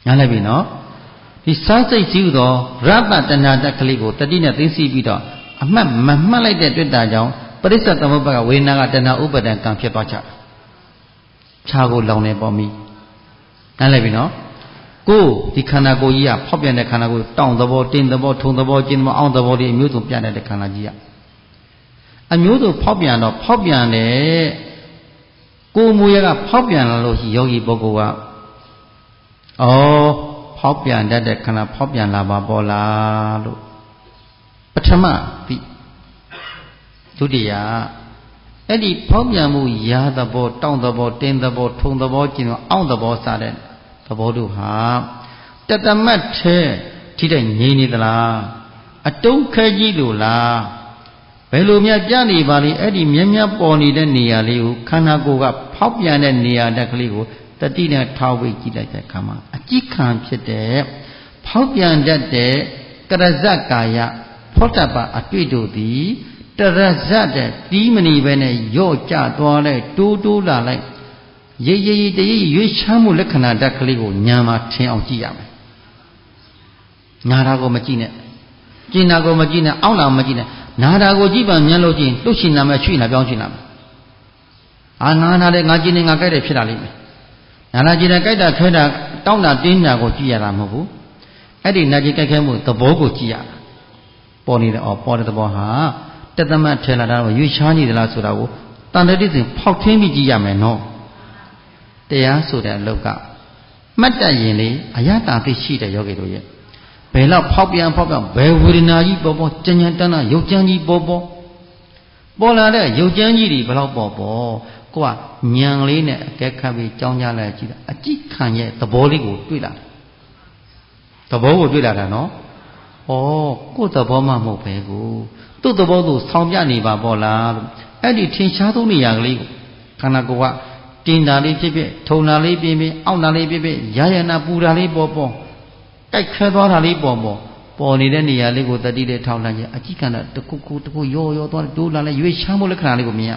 ညားလိုက်ပြီနော်ဒီစားစိတ်ရှိသောရတ္တတဏှာတက်ကလေးကိုတတိနဲ့သိသိပြီးတော့အမှတ်မမှတ်လိုက်တဲ့တွေ့တာကြောင့်ပရိစ္ဆေသမုပ္ပါကဝေဒနာကတဏှာဥပါဒံကံဖြစ်သွားချခြားကိုလောင်နေပေါ်မီနားလည်ပြီနော်ကိုဒီခန္ဓာကိုယ်ကြီးကဖောက်ပြန်တဲ့ခန္ဓာကိုယ်တောင့်သဘောတင်းသဘောထုံသဘောကျင်းသဘောအောင့်သဘောတွေအမျိုးစုံပြတဲ့ခန္ဓာကြီးကအမျိုးစုံဖောက်ပြန်တော့ဖောက်ပြန်တယ်ကိုယ်မူရကဖောက်ပြန်လာလို့ရှိယောဂီပုဂ္ဂိုလ်ကဖောက်ပြန်တတ်တဲ့ခန္ဓာဖောက်ပြန်လာပါပေါ်လားလို့ပထမသိဒုတိယအဲ့ဒီဖောက်ပြန်မှုရာသဘောတောင့်သဘောတင်းသဘောထုံသဘောကျင်သဘောအောင့်သဘောစတဲ့သဘောတို့ဟာတတမတ်ထဲထိတဲ့ငြိမ်နေသလားအတုံးခဲကြီးလို့လားဘယ်လိုများပြနေပါလိအဲ့ဒီမြဲပေါ်နေတဲ့နေရာလေးကိုခန္ဓာကိုယ်ကဖောက်ပြန်တဲ့နေရာတက်ကလေးကိုတတိနဲ့ထောက်ဝိကြည့်လိုက်တဲ့အခါမှာအကြည့်ခံဖြစ်တဲ့ဖောက်ပြန်တတ်တဲ့ကရဇကာယဖောတ္တပအတွေ့တို့သည်တရဇတ်တဲ့တီးမဏီပဲနဲ့ရော့ကျသွားလိုက်တိုးလာလိုက်ရိပ်တရိပ်ရွေးချမ်းမှုလက္ခဏာဓာတ်ကလေးကိုညာမှာထင်အောင်ကြည့်ရမယ်နာတာကိုမကြည့်နဲ့ကျင်တာကိုမကြည့်နဲ့အောင့်လာမကြည့်နဲ့နာတာကိုကြည့်ပါမြင်လို့ချင်းလှုပ်ရှင်နာမယ်ချွေနာပြောင်းရှင်နာမယ်ငါနာတယ်ငါကျင်တယ်ငါကြိုက်တယ်ဖြစ်လာလိမ့်မယ်နာနာကျင်တယ်ကြိုက်တာခဲတာတောင်းတာတင်းတာကိုကြည့်ရတာမဟုတ်ဘူးအဲ့ဒီနာကျင်ကြိုက်ခဲမှုသဘောကိုကြည့်ရတာပေါ်နေတယ်ပေါ်တဲ့သဘောဟာတသမတ်ထဲလာတာကိုရွေးချားနေသလားဆိုတာကိုတန်တတိစဉ်ဖောက်ထင်းပြီးကြည့်ရမယ်နော်တရားဆိုတဲ့အလောက်ကမှတ်တတ်ရင်လေအယတာသိရှိတဲ့ယောဂီတို့ရဲ့ဘယ်တော့ဖောက်ပြန်ဘယ်ဝေဒနာကြီးပေါ်ကြဉ္ဉတန်းရုပ်ကြမ်းကြီးပေါ်လာတဲ့ရုပ်ကြမ်းကြီးတွေဘယ်တော့ပေါ်ကိုကညံလေးနဲ့အကဲခတ်ပြီးကြောင်းကြလိုက်ကြည့်တာအကြည့်ခံရဲ့သဘောလေးကိုတွေ့လာသဘောကိုတွေ့လာတာနော် ကိုယ်သဘောမှမဟုတ်ပဲကိုသူ့သဘောသူဆောင်ပြနေပါပေါ့လားလို့အဲ့ဒီထင်ရှားသောနေရာကလေးကိုခန္ဓာကိုယ်ကတင်တာလေးဖြစ်ဖြစ်ထုံတာလေးပြင်းပြင်းအောင့်တာလေးဖြစ်ဖြစ်ရရနာပူတာလေးပေါ်ပေါ်တိုက်ခဲသွားတာလေးပေါ်နေတဲ့နေရာလေးကိုတတိလေးထောက်လိုက်ရင်အကြည့်ကံတခုရောသွားတိုးလာလဲရွေးချမ်းဖို့လက္ခဏာလေးကိုမြင်ရ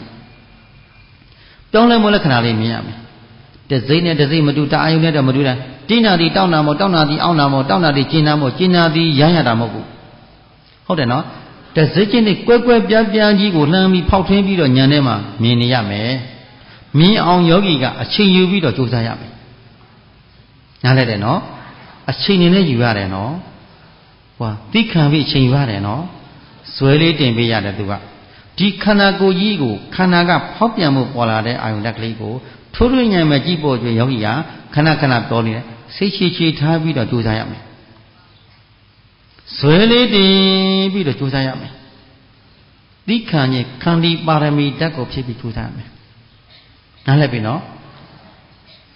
ပြောင်းလဲမှုလက္ခဏာလေးမြင်ရမယ်တစိမ့်နဲ့တစိမ့်မတူတအာယုနဲ့တော့မတူတာတင်းနာဒီတောင်းနာမို့တောင်းနာဒီအောင်းနာမို့တောင်းနာဒီကျင်းနာမို့ကျင်းနာဒီရရတာမဟုတ်ဘူးဟုတ်တယ်နော်တစိမ့်ချင်းနဲ့ကွဲပြားကြီးကိုလှမ်းပြီးဖောက်ထွင်းပြီးတော့ညံထဲမှာမြင်နေရမယ်မြင်အောင်ယောဂီကအချိန်ယူပြီးတော့ကြိုးစားရမယ်နားလဲတယ်နော်အချိန်နဲ့ယူရတယ်နော်သိခံပြီးအချိန်ယူရတယ်နော်ဇွဲလေးတင်ပေးရတယ်သူကဒီခန္ဓာကိုယ်ကြီးကိုခန္ဓာကဖောက်ပြန်မှုပေါ်လာတဲ့အာယုန်လက်ကလေးကိုထိုးထွင်းဉာဏ်မဲ့ကြည့်ပေါ်ကျွေးယောဂီကခဏပြောနေတယ်စိတ်ချေထားပြီးတော့ကြိုးစားရမယ်ဇွဲလေးတင်ပြီးတော့ကြိုးစားရမယ်သိခံရင်ခန္ဒီပါရမီဓာတ်ကိုဖြစ်ပြီးကြိုးစားရမယ်နားလည်ပြီနော်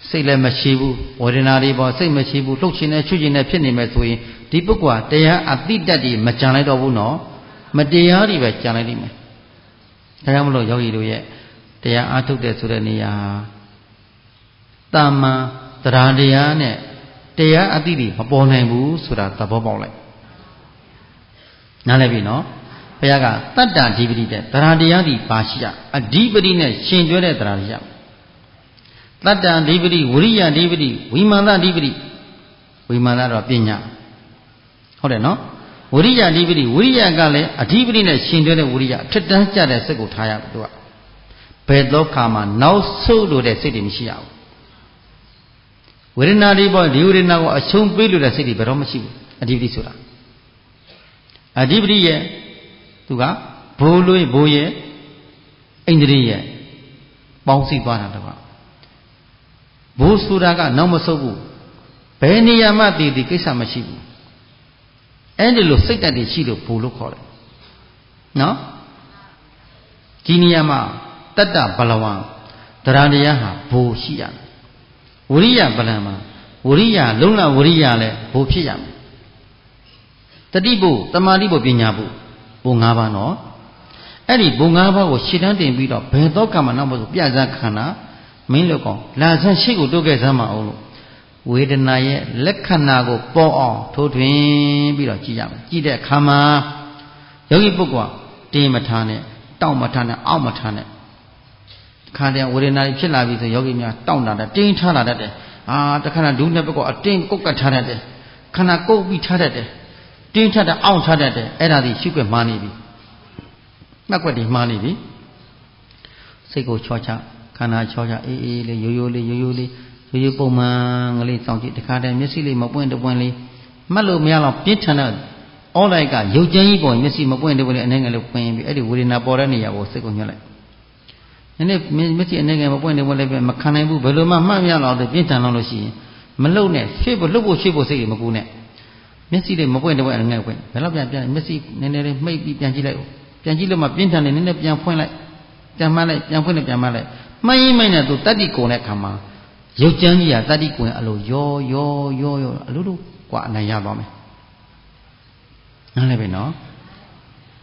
စိတ်လည်းမရှိဘူးဝေဒနာတွေပေါ်စိတ်မရှိဘူးလှုပ်ခြင်းနဲ့ချွတ်ခြင်းနဲ့ဖြစ်နေမယ်ဆိုရင်ဒီပုဂ္ဂိုလ်ကတရားအတိတတ်တွေမကြံလိုက်တော့ဘူးနော်မတရားတွေပဲကြံလိုက်လိမ့်မယ်ဒါကြောင့်မလို့ယောဂီတို့ရဲ့တရားအားထုတ်တဲ့ဆိုတဲ့နေရာတာမန်တရားတရားနဲ့တရားအတိတွေမပေါ်နိုင်ဘူးဆိုတာသဘောပေါက်လိုက်နားလည်ပြီနော်ဘုရားကတတ္တဓိပတိတဲ့တရားတရားဒီပါရှိရအဓိပတိနဲ့ရှင်ကျွဲတဲ့တရားတရားတတ္တဓိပတိဝိရိယဓိပတိဝိမာနဓိပတိဝိမာနတော့ပညာဟုတ်တယ်နော်ဝိရိယဓိပတိဝိရိယကလည်းအဓိပတိနဲ့ရှင်တွဲတဲ့ဝိရိယထက်တန်းကြတဲ့စိတ်ကိုထားရဘူးသူကဘယ်တော့ခါမှနောက်ဆုတ်လို့တဲ့စိတ်တွေမရှိရဘူးဝေဒနာတွေပေါ့ဒီဝေဒနာကိုအရှုံးပေးလို့တဲ့စိတ်တွေဘယ်တော့မရှိဘူးအဓိပတိဆိုတာအဓိပတိရဲ့သူကဘိုးလွေးဘိုးရဲ့ဣန္ဒြေရဲ့ပေါင်းစည်းသွားတာတော့ဘိုးဆိုတာကနောက်မဆုတ်ဘူးဘယ်နေရာမှတည်တည်ကိစ္စမရှိဘူးအဲ့ဒီလိုစိတ်ဓာတ်တွေရှိလို့ဘိုးလို့ခေါ်တယ်နော်ဒီနေရာမှာတတ္တဘလဝံတရားတရားဟာဘိုးရှိရမယ်ဝိရိယဗလံမှာဝိရိယလုံလဝိရိယလည်းဘိုးဖြစ်ရမယ်တတိဘို့တမာတိဘို့ပညာဘို့ဘိုး၅ပါးနော်အဲ့ဒီဘိုး၅ပါးကိုရှင်းတန်းတင်ပြီးတော့ဘယ်တော့ကမှနောက်မဆိုပြဇာခန္ဓာမင်းလို့ကောလာဆန်းရှိကိုတိုးခဲ့စမ်းမအောင်လို့ဝေဒနာရဲ့လက္ခဏာကိုပေါ်အောင်ထိုးထွင်းပြီးတော့ကြည့်ရမယ်ကြည့်တဲ့အခါမှာယောဂီပုဂ္ဂိုလ်တင်းမထားနဲ့တောက်မထားနဲ့အောက်မထားနဲ့ခါတဲ့ဝေဒနာတွေဖြစ်လာပြီဆိုယောဂီများတောက်လာတယ်တင်းထားလာတတ်တယ်တခါဒုနဲ့ပုဂ္ဂိုလ်အတင်းကုတ်ကတ်ထားတတ်တယ်ခန္ဓာကုတ်ပြီးထားတတ်တယ်တင်းထားတဲ့အောင့်ထားတတ်တယ်အဲ့ဒါဒီရှိခွက်မှားနေပြီနှက်ွက်တွေမှားနေပြီစိတ်ကိုချောချခန္ဓာချောချအေးလေးရိုးရိုးလေးပုံမှန်ကလေးစောင့်ကြည့်တခါတည်းမျက်စိလေးမပွင့်တပွင့်လေးမှတ်လို့မရတော့ပြင်းထန်တဲ့အောလိုက်ကရုပ်ကျန်းကြီးပေါ်မျက်စိမပွင့်တပွင့်လေးအနေငယ်လေးပွင့်ပြီးအဲ့ဒီဝေဒနာပေါ်တဲ့နေရာကိုစိတ်ကိုညှက်လိုက်နည်းနည်းမျက်စိအနေငယ်မပွင့်တပွင့်လေးပဲမခံနိုင်ဘူးဘယ်လိုမှမှတ်မရတော့ပြင်းထန်တော့လို့ရှိရင်မလှုပ်နဲ့ရှေ့ဖို့လှုပ်ဖို့ရှေ့ဖို့စိတ်ကြီးမကူနဲ့မျက်စိလေးမပွင့်တပွင့်အနေငယ်ပွင့်ဘယ်တော့ပြန်မျက်စိနည်းနည်းလေးမှိတ်ပြီးပြန်ကြည့်လိုက်ပြန်ကြည့်လို့မှပြင်းထန်နေနည်းနည်းပြန်ဖွင့်လိုက်ပြန်မှတ်လိုက်ပြန်ဖွင့်လိုက်ပြန်မှတ်လိုက်မှိုင်းနဲ့သူတတ္တိကုံတဲ့ခါမှာရုပ်ကျမ်းကြီးကတတ္တိကုံအလိုရောအလိုလိုกว่าအနိုင်ရသွားမယ်နားလည်ပြီနော်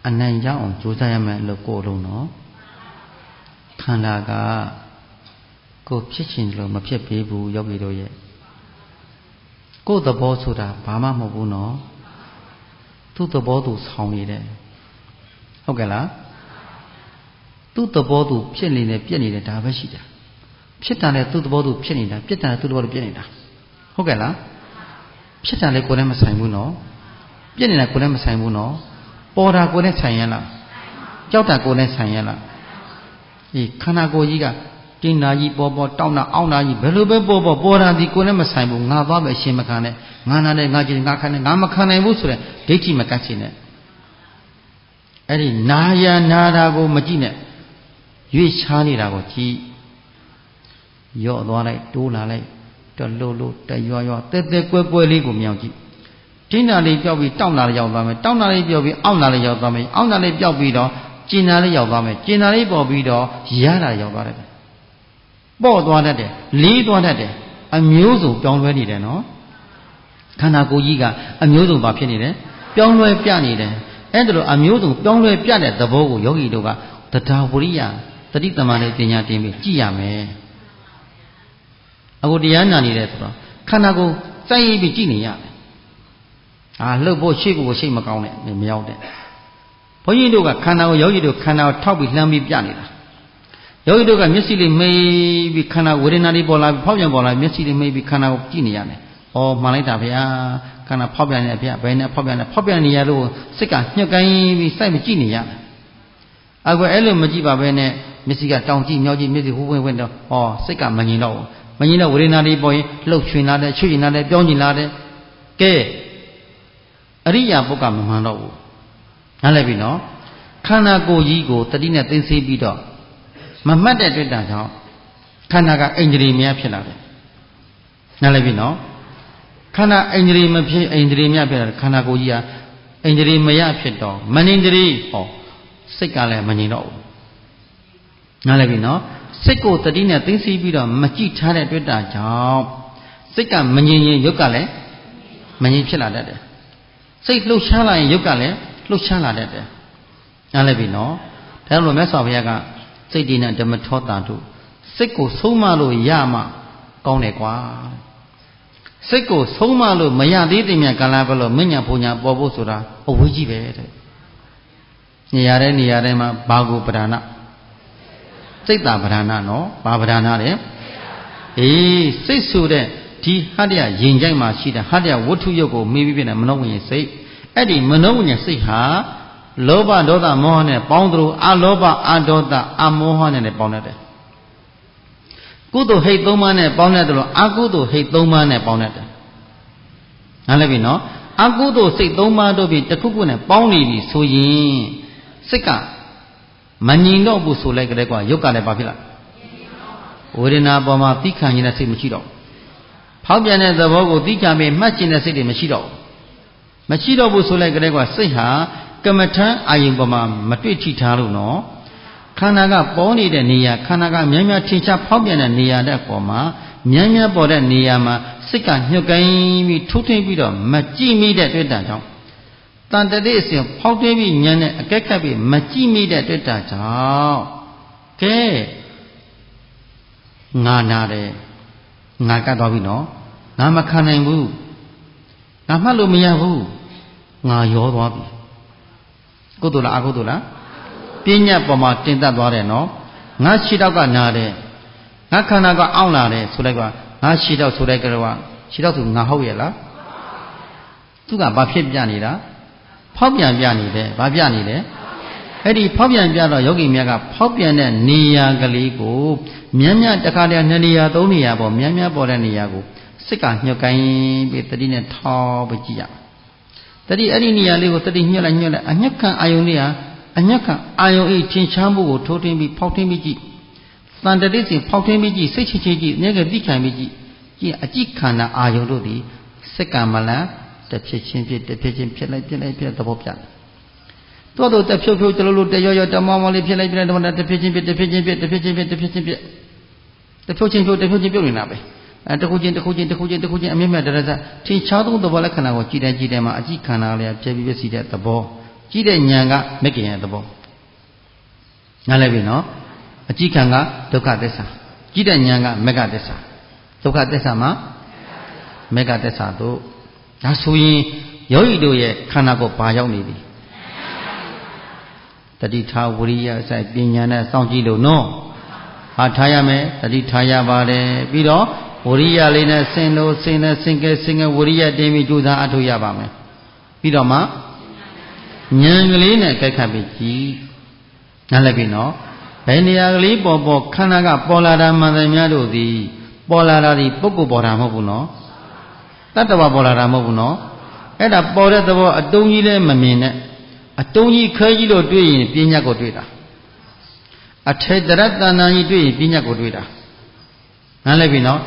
အနိုင်ရအောင်ကြိုးစားရမယ်လို့ကိုယ်လုံးနော်ခန္ဓာကကိုယ်ဖြစ်ချင်လို့မဖြစ်ပေးဘူးယောဂီတို့ရဲ့ကိုယ်သဘောဆိုတာဘာမှမဟုတ်ဘူးနော်သူ့သဘောသူဆောင်နေတယ်ဟုတ်ကဲ့လားသူ့သဘောသူဖြစ်နေတယ်ပြက်နေတယ်ဒါပဲရှိတာဖြစ်တာလည်းသူ့သဘောသူဖြစ်နေတာပြက်တာလည်းသူ့သဘောသူပြက်နေတာဟုတ်ကဲ့လားဖြစ်တာလည်းကိုယ်နဲ့မဆိုင်ဘူးနော်ပြက်နေတာကိုယ်နဲ့မဆိုင်ဘူးနော်ပေါ်တာကိုယ်နဲ့ဆိုင်ရလားကြောက်တာကိုယ်နဲ့ဆိုင်ရလားဒီခန္ဓာကိုယ်ကြီးကတင်းနာကြီးပေါ်တောက်နာအောင့်နာကြီးဘယ်လိုပဲပေါ်တာဒီကိုယ်နဲ့မဆိုင်ဘူးငါသွားပဲအရှင်မခံနဲ့ငါနာနဲ့ငါကြည့်ငါခံနဲ့ငါမခံနိုင်ဘူးဆိုတဲ့ဒိဋ္ဌိမကတ်ချင်နဲ့အဲ့ဒီနာယနာတာကိုမကြည့်နဲ့ရွေ့ချားနေတာကိုကြည့်ရော့သွားလိုက်တိုးလာလိုက်တလို့တရွတဲကွဲလေးကိုမြောင်ကြည့်တင်းနာလေးပြောက်ပြီးတောက်နာလေးရောက်သွားမယ်တောက်နာလေးပြောက်ပြီးအောင့်နာလေးရောက်သွားမယ်အောင့်နာလေးပြောက်ပြီးတော့ကျင်နာလေးရောက်သွားမယ်ကျင်နာလေးပေါ်ပြီးတော့ရတာရောက်သွားတယ်ပေါ့သွားတတ်တယ်လေးသွားတတ်တယ်အမျိုးစုံပြောင်းလဲနေတယ်နော်ခန္ဓာကိုယ်ကြီးကအမျိုးစုံပါဖြစ်နေတယ် ပြောင်းလဲပြနေတယ်အဲ့ဒါလိုအမျိုးစုံပြောင်းလဲပြတဲ့သဘောကိုယောဂီတို့ကတရားဝရိယတတိတမန်နဲ့ပညာတင်ပြီးကြည့်ရမယ်အခုတရားနာနေတယ်ဆိုတော့ခန္ဓာကိုယ်စိုက်ပြီးကြည့်နေရမယ်လှုပ်ဖို့ရှေ့ကိုရှေ့မကောင်းနဲ့မရောက်တဲ့ဘုန်းကြီးတို့ကခန္ဓာကိုယောဂီတို့ခန္ဓာကိုထောက်ပြီးလှမ်းပြီးပြနေတာယောဂီတို့ကမျက်စိလေးမိပြီးခန္ဓာဝေဒနာတွေပေါ်လာပြီးဖောက်ပြန်ပေါ်လာမျက်စိလေးမိပြီးခန္ဓာကိုကြည့်နေရတယ်။ဩမှန်လိုက်တာဗျာခန္ဓာဖောက်ပြန်နေဗျာဘယ်နဲ့ဖောက်ပြန်နေရလို့စိတ်ကညှက်ကိုင်းပြီးစိုက်ပြီးကြည့်နေရတယ်။အခုအဲ့လိုမကြည့်ပါဘဲနဲ့မျက်စိကတောင်ကြည့်မြောက်ကြည့်မျက်စိဟိုးဝင်တော့စိတ်ကမငြိမ်တော့ဘူး။မငြိမ်တော့ဝေဒနာတွေပေါ်ရင်လှုပ်ချွင်လာတယ်ချွေ့ချင်လာတယ်ပြောင်းချင်လာတယ်။ကဲအရိယာပုဂ္ဂမမှန်တော့ဘူး။နားလည်ပြီနော်။ခန္ဓာကိုယ်ကြီးကိုတတိနဲ့သိသိပြီးတော့မမှတ်တဲ့တွေ့တာကြောင့်ခန္ဓာကအင်္ဂရိများဖြစ်လာတယ်။နားလည်ပြီနော်။ခန္ဓာအင်္ဂရိမဖြစ်အင်္ဂရိများဖြစ်လာတယ်ခန္ဓာကိုယ်ကြီးကအင်္ဂရိမရဖြစ်တော့မနှိန္ဒရိစိတ်ကလည်းမငြိမ်တော့ဘူး။နားလည်ပြီနော်။စိတ်ကိုတတိနဲ့သိသိပြီးတော့မကြည့်ထားတဲ့တွေ့တာကြောင့်စိတ်ကမငြိမ်ရင်ရုပ်ကလည်းမငြိမ်ဖြစ်လာတတ်တယ်။စိတ်လှုပ်ရှားလာရင်ရုပ်ကလည်းလှုပ်ရှားလာတတ်တယ်။နားလည်ပြီနော်။ဒါလို့မြတ်စွာဘုရားကစိတ်ဒီနဲ့ဓမ္မထောတာတို့စိတ်ကိုဆုံးမလို့ရမှကောင်းတယ်ကွာစိတ်ကိုဆုံးမလို့မရသေးတဲ့မြန်ကာလပဲလို့မညာဘုံညာပေါ်ဖို့ဆိုတာအဝေးကြီးပဲတဲ့နေရာတဲ့မှာဘာကိုပဓာနစိတ်တာပဓာနနော်ဘာပဓာနလဲစိတ်ဆိုတဲ့ဒီဟတ္တယရင်ကြိုက်မှာရှိတဲ့ဟတ္တယဝတ္ထုရုပ်ကိုမေးပြီးပြတဲ့မနောဝိညာဉ်စိတ်အဲ့ဒီမနောဝိညာဉ်စိတ်ဟာလောဘဒေါသမောဟနဲ့ပေါင်းသလိုအလောဘအဒေါသအမောဟနဲ့ပေါင်းတတ်တယ်ကုသိုလ်ဟိတ်၃ပါးနဲ့ပေါင်းတတ်တယ်လို့အကုသိုလ်ဟိတ်၃ပါးနဲ့ပေါင်းတတ်တယ်နားလည်ပြီနော်အကုသိုလ်စိတ်၃ပါးတို့ဖြင့်တစ်ခုခုနဲ့ပေါင်းနေပြီဆိုရင်စိတ်ကမငြိမ်တော့ဘူးဆိုလိုက်ကြတဲ့ကွာရုပ်ကလည်းဘာဖြစ်လာဝေဒနာပေါ်မှာသိခံနေတဲ့စိတ်မရှိတော့ဖောက်ပြန်တဲ့သဘောကိုသိခံပြီးမှတ်ကျင်တဲ့စိတ်တွေမရှိတော့ဘူးဆိုလိုက်ကြတဲ့ကွာစိတ်ဟာကမ္မထံအာယုံပေါ်မှာမတွေ့ထိထားလို့နော်ခန္ဓာကပေါ်နေတဲ့နေရာခန္ဓာကမြဲမြဲထင်ရှားဖောက်ပြန်တဲ့နေရာတဲ့ပေါ်မှာမြဲမြဲပေါ်တဲ့နေရာမှာစိတ်ကညှို့ကိုင်းပြီးထိုးထွင်းပြီးတော့မကြည့်မိတဲ့တွေ့တာကြောင့်တန်တတိအစဉ်ဖောက်ထွင်းပြီးညံတဲ့အကက်ခတ်ပြီးမကြည့်မိတဲ့တွေ့တာကြောင့်ကဲငါနာတယ်ငါကတ်သွားပြီနော်ငါမခံနိုင်ဘူးငါမှတ်လို့မရဘူးငါရောသွားပြီကုသိုလ်လားအကုသိုလ်လားပညာပေါ်မှာတင်တတ်သွားတယ်နော်ငါခြေတောက်ကနာတယ်ငါခန္ဓာကအောင့်လာတယ်ဆိုလိုက်ကငါခြေတောက်ဆိုလိုက်ကြတော့ခြေတောက်ဆိုငါဟုတ်ရဲ့လားသူကဘာဖြစ်ပြနေတာဖောက်ပြန်ပြနေတယ်ဘာပြနေလဲအဲ့ဒီဖောက်ပြန်ပြတော့ယောဂီများကဖောက်ပြန်တဲ့နေရာကလေးကိုမြန်းမြတ်တစ်ခါတည်း2နေရာ3နေရာပေါ့မြန်းမြတ်ပေါ်တဲ့နေရာကိုစိတ်ကညှို့ကိုင်းပြီးတတိနဲ့ထောက်ပြီးကြည့်ရတတိအဲ့ဒီနေရာလေးကိုတတိညှို့လိုက်အညက်ခံအာယုန်လေးဟာအညက်ခံအာယုန်အိထင်ရှားမှုကိုထိုးထွင်းပြီးဖောက်ထွင်းပြီးကြည့်တန်တတိစဉ်ဖောက်ထွင်းပြီးကြည့်စိတ်ချကြည့်ငဲကတိခံပြီးကြည့်အကြည့်ခန္ဓာအာယုန်တို့သည်စက္ကမလန်တစ်ဖြစ်ချင်းဖြစ်ဖြစ်လိုက်သဘောပြတယ်တိုးတိုးတစ်ဖြုတ်ကျလို့တရောတမောမောလေးဖြစ်လိုက်တစ်ဖြစ်ချင်းဖြစ်တစ်ဖြုတ်ချင်းပြုတ်နေတာပဲတစ်ခုချင်းအမြင့်မြတ်တရဇထင်ရှားသောသဘောလက္ခဏာကိုကြည်တယ်မှာအကြည့်ခန္ဓာလေးဖြည့်ပြီးစီတဲ့သဘောကြည့်တဲ့ဉာဏ်ကမကင်ရဲ့သဘောနားလည်ပြီနော်အကြည့်ခံကဒုက္ခသစ္စာကြည့်တဲ့ဉာဏ်ကမဂ္ဂသစ္စာဒုက္ခသစ္စာမှာမဂ္ဂသစ္စာတို့ဒါဆိုရင်ယောဂီတို့ရဲ့ခန္ဓာကိုယ်ဘာရောက်နေပြီတတိထားဝရိယဆိုင်ပညာနဲ့စောင့်ကြည့်လို့နော်ဟာထားရမယ်တတိထားရပါတယ်ပြီးတော့ဝရိယလေးနဲ့စင်ကဲဝရိယတင်းပြီးကြိုးစားအထောက်ရပါမယ်ပြီးတော့မှဉာဏ်ကလေးနဲ့ကြိုက်ခတ်ပြီးကြည်နားလည်ပြီနော်ဘယ်နေရာကလေးပေါ်ခန္ဓာကပေါ်လာတာမှန်တယ်များတို့သည်ပေါ်လာတာဒီပုဂ္ဂိုလ်ပေါ်တာမဟုတ်ဘူးနော်တတ္တဝါပေါ်လာတာမဟုတ်ဘူးနော်အဲ့ဒါပေါ်တဲ့သဘောအတုံးကြီးလည်းမမြင်နဲ့အတုံးကြီးခဲကြီးလို့တွေ့ရင်ပညာကိုတွေ့တာအထေတရတဏ္ဍာကြီးတွေ့ရင်ပညာကိုတွေ့တာနားလည်ပြီနော်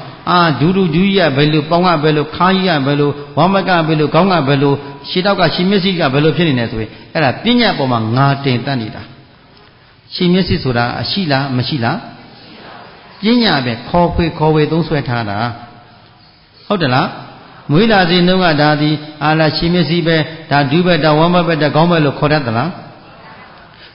ဒူးကြီးကဘယ်လိုပေါင်းကဘယ်လိုခါးကြီးကဘယ်လိုဝမ်းမကဘယ်လိုခေါင်းကဘယ်လိုခြေတောက်ကခြေမျက်စိကဘယ်လိုဖြစ်နေလဲဆိုရင်အဲ့ဒါပညာပေါ်မှာငါတင်တတ်နေတာခြေမျက်စိဆိုတာအရှိလားမရှိလားပညာပဲခေါ်ဖွေသုံးဆွဲထားတာဟုတ်တယ်လား မွေးလာစဉ်တုန်းကဒါသည်အာလာရှင်မျက်စိပဲဒါဒုဘက်ဒါဝမ်းဘက်ပဲဒါခေါင်းဘက်လို့ခေါ်တတ်သလား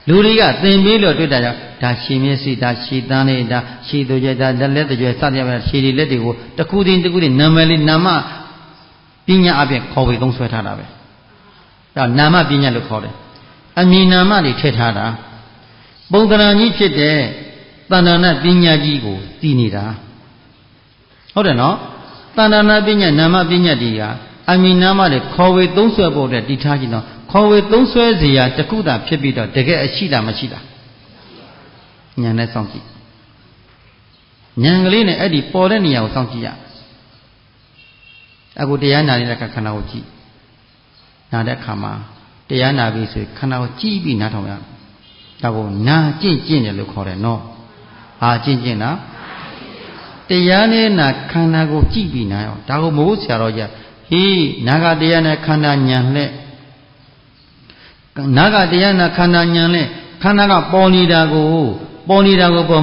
လူတွေကသင်ပေးလို့တွေ့တာကြောင့်ဒါရှင်မျက်စိဒါရှည်တန်းလေးဒါရှည်သူကျဒါလက်တကြွယ်စသဖြင့်ရှည်တွေလက်တွေကိုတစ်ခုချင်းတစ်ခုချင်းနာမည်လေးနာမပညာအပြင်ခေါ်ပြီးသုံးဆွဲထားတာပဲဒါနာမပညာလို့ခေါ်တယ်အမည်နာမတွေထည့်ထားတာပုံသဏ္ဍာန်ကြီးဖြစ်တဲ့တဏ္ဍာနာပညာကြီးကိုသိနေတာဟုတ်တယ်နော်တဏ္ဍာနာပညာနာမပညာတွေကအမည်နာမတွေခေါ်ဝေသုံးဆွဲဖို့အတွက်တည်ထားကြည့်တော့ခေါ်ဝေသုံးဆွဲစရာတခုသာဖြစ်ပြီးတော့တကယ်အရှိတာမရှိတာဉာဏ်နဲ့စောင့်ကြည့်ဉာဏ်ကလေးနဲ့အဲ့ဒီပေါ်တဲ့နေရာကိုစောင့်ကြည့်ရအခုတရားနာနေတဲ့ခန္ဓာကိုကြည့်နာတဲ့အခါမှာတရားနာပြီဆိုခန္ဓာကိုကြည့်ပြီးနားထောင်ရဒါကိုနာကျင့်တယ်လို့ခေါ်တယ်နော်ဟာကျင့်လားတရားနဲ့နာခန္ဓာကိုကြည့်ပြီးနာရောဒါကိုမိုးဆရာတော်ကြီးဟေးနာကတရားနဲ့ခန္ဓာဉာဏ်နဲ့နာကတရားနဲ့ခန္ဓာဉာဏ်နဲ့ခန္ဓာကပေါ်နေတာကိုပေါ်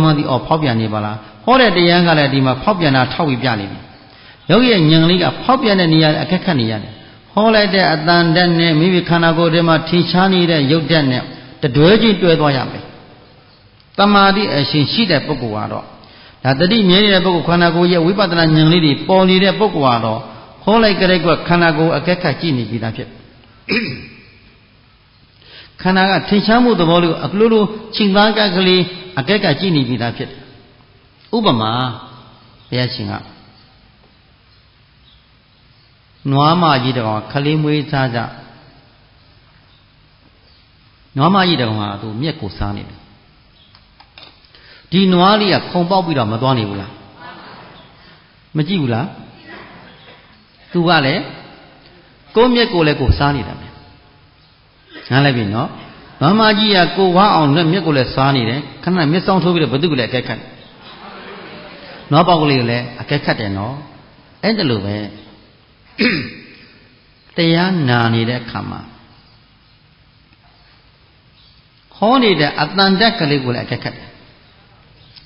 မှဒီဖောက်ပြန်နေပါလားဟောတဲ့တရားကလည်းဒီမှာဖောက်ပြန်တာထောက်ပြီးပြနေပြီယောဂီရဲ့ဉာဏ်လေးကဖောက်ပြန်တဲ့နေရာအခက်ခတ်နေရတယ်ဟောလိုက်တဲ့အတန်ဓာတ်နဲ့မိမိခန္ဓာကိုယ်ထဲမှာထင်ရှားနေတဲ့ရုပ်ဓာတ်နဲ့တတွဲချင်းတွဲသွားရမယ်တမာတိအရှင်ရှိတဲ့ပုဂ္ဂိုလ်ကတော့ဒါတတိမြဲနေတဲ့ပုဂ္ဂိုလ်ခန္ဓာကိုယ်ရဲ့ဝိပဿနာဉာဏ်လေးတွေပေါ်နေတဲ့ပုဂ္ဂိုလ်ကတော့ဟောလိုက်ကြတဲ့ကခန္ဓာကိုယ်အခက်ခတ်ကြည့်နေပြီသားဖြစ်ခန္ဓာကထင်ရှားမှုသဘောလေးအကလို့ချိန်သားကလေးအကက်ကကြည့်နေပြီသားဖြစ်ဥပမာဘုရားရှင်ကနွားမကြီးတကောင်ခလေးမွေးစားကြနွားမကြီးတကောင်ကသူမြက်ကိုစားနေတယ်ဒီနွားလေးကခုံပေါက်ပြီးတော့မသွားနေဘူးလားမကြည့်ဘူးလားသူကလည်းကိုမြက်ကိုလည်းကိုစားနေတာပဲနားလိုက်ပြီနော်နွားမကြီးကကိုဝါအောင်နဲ့မြက်ကိုလည်းစားနေတယ်ခဏမျက်စောင်းထိုးပြီးတော့ဘသူကလည်းအကက်ခတ်နွားပေါက်ကလေးကိုလည်းအကက်ခတ်တယ်နော်အဲ့ဒါလိုပဲတရားနာနေတဲ့အခါမှာဟောနေတဲ့အတန်တက်ကလေးကိုလည်းအခက်ခတ်တယ်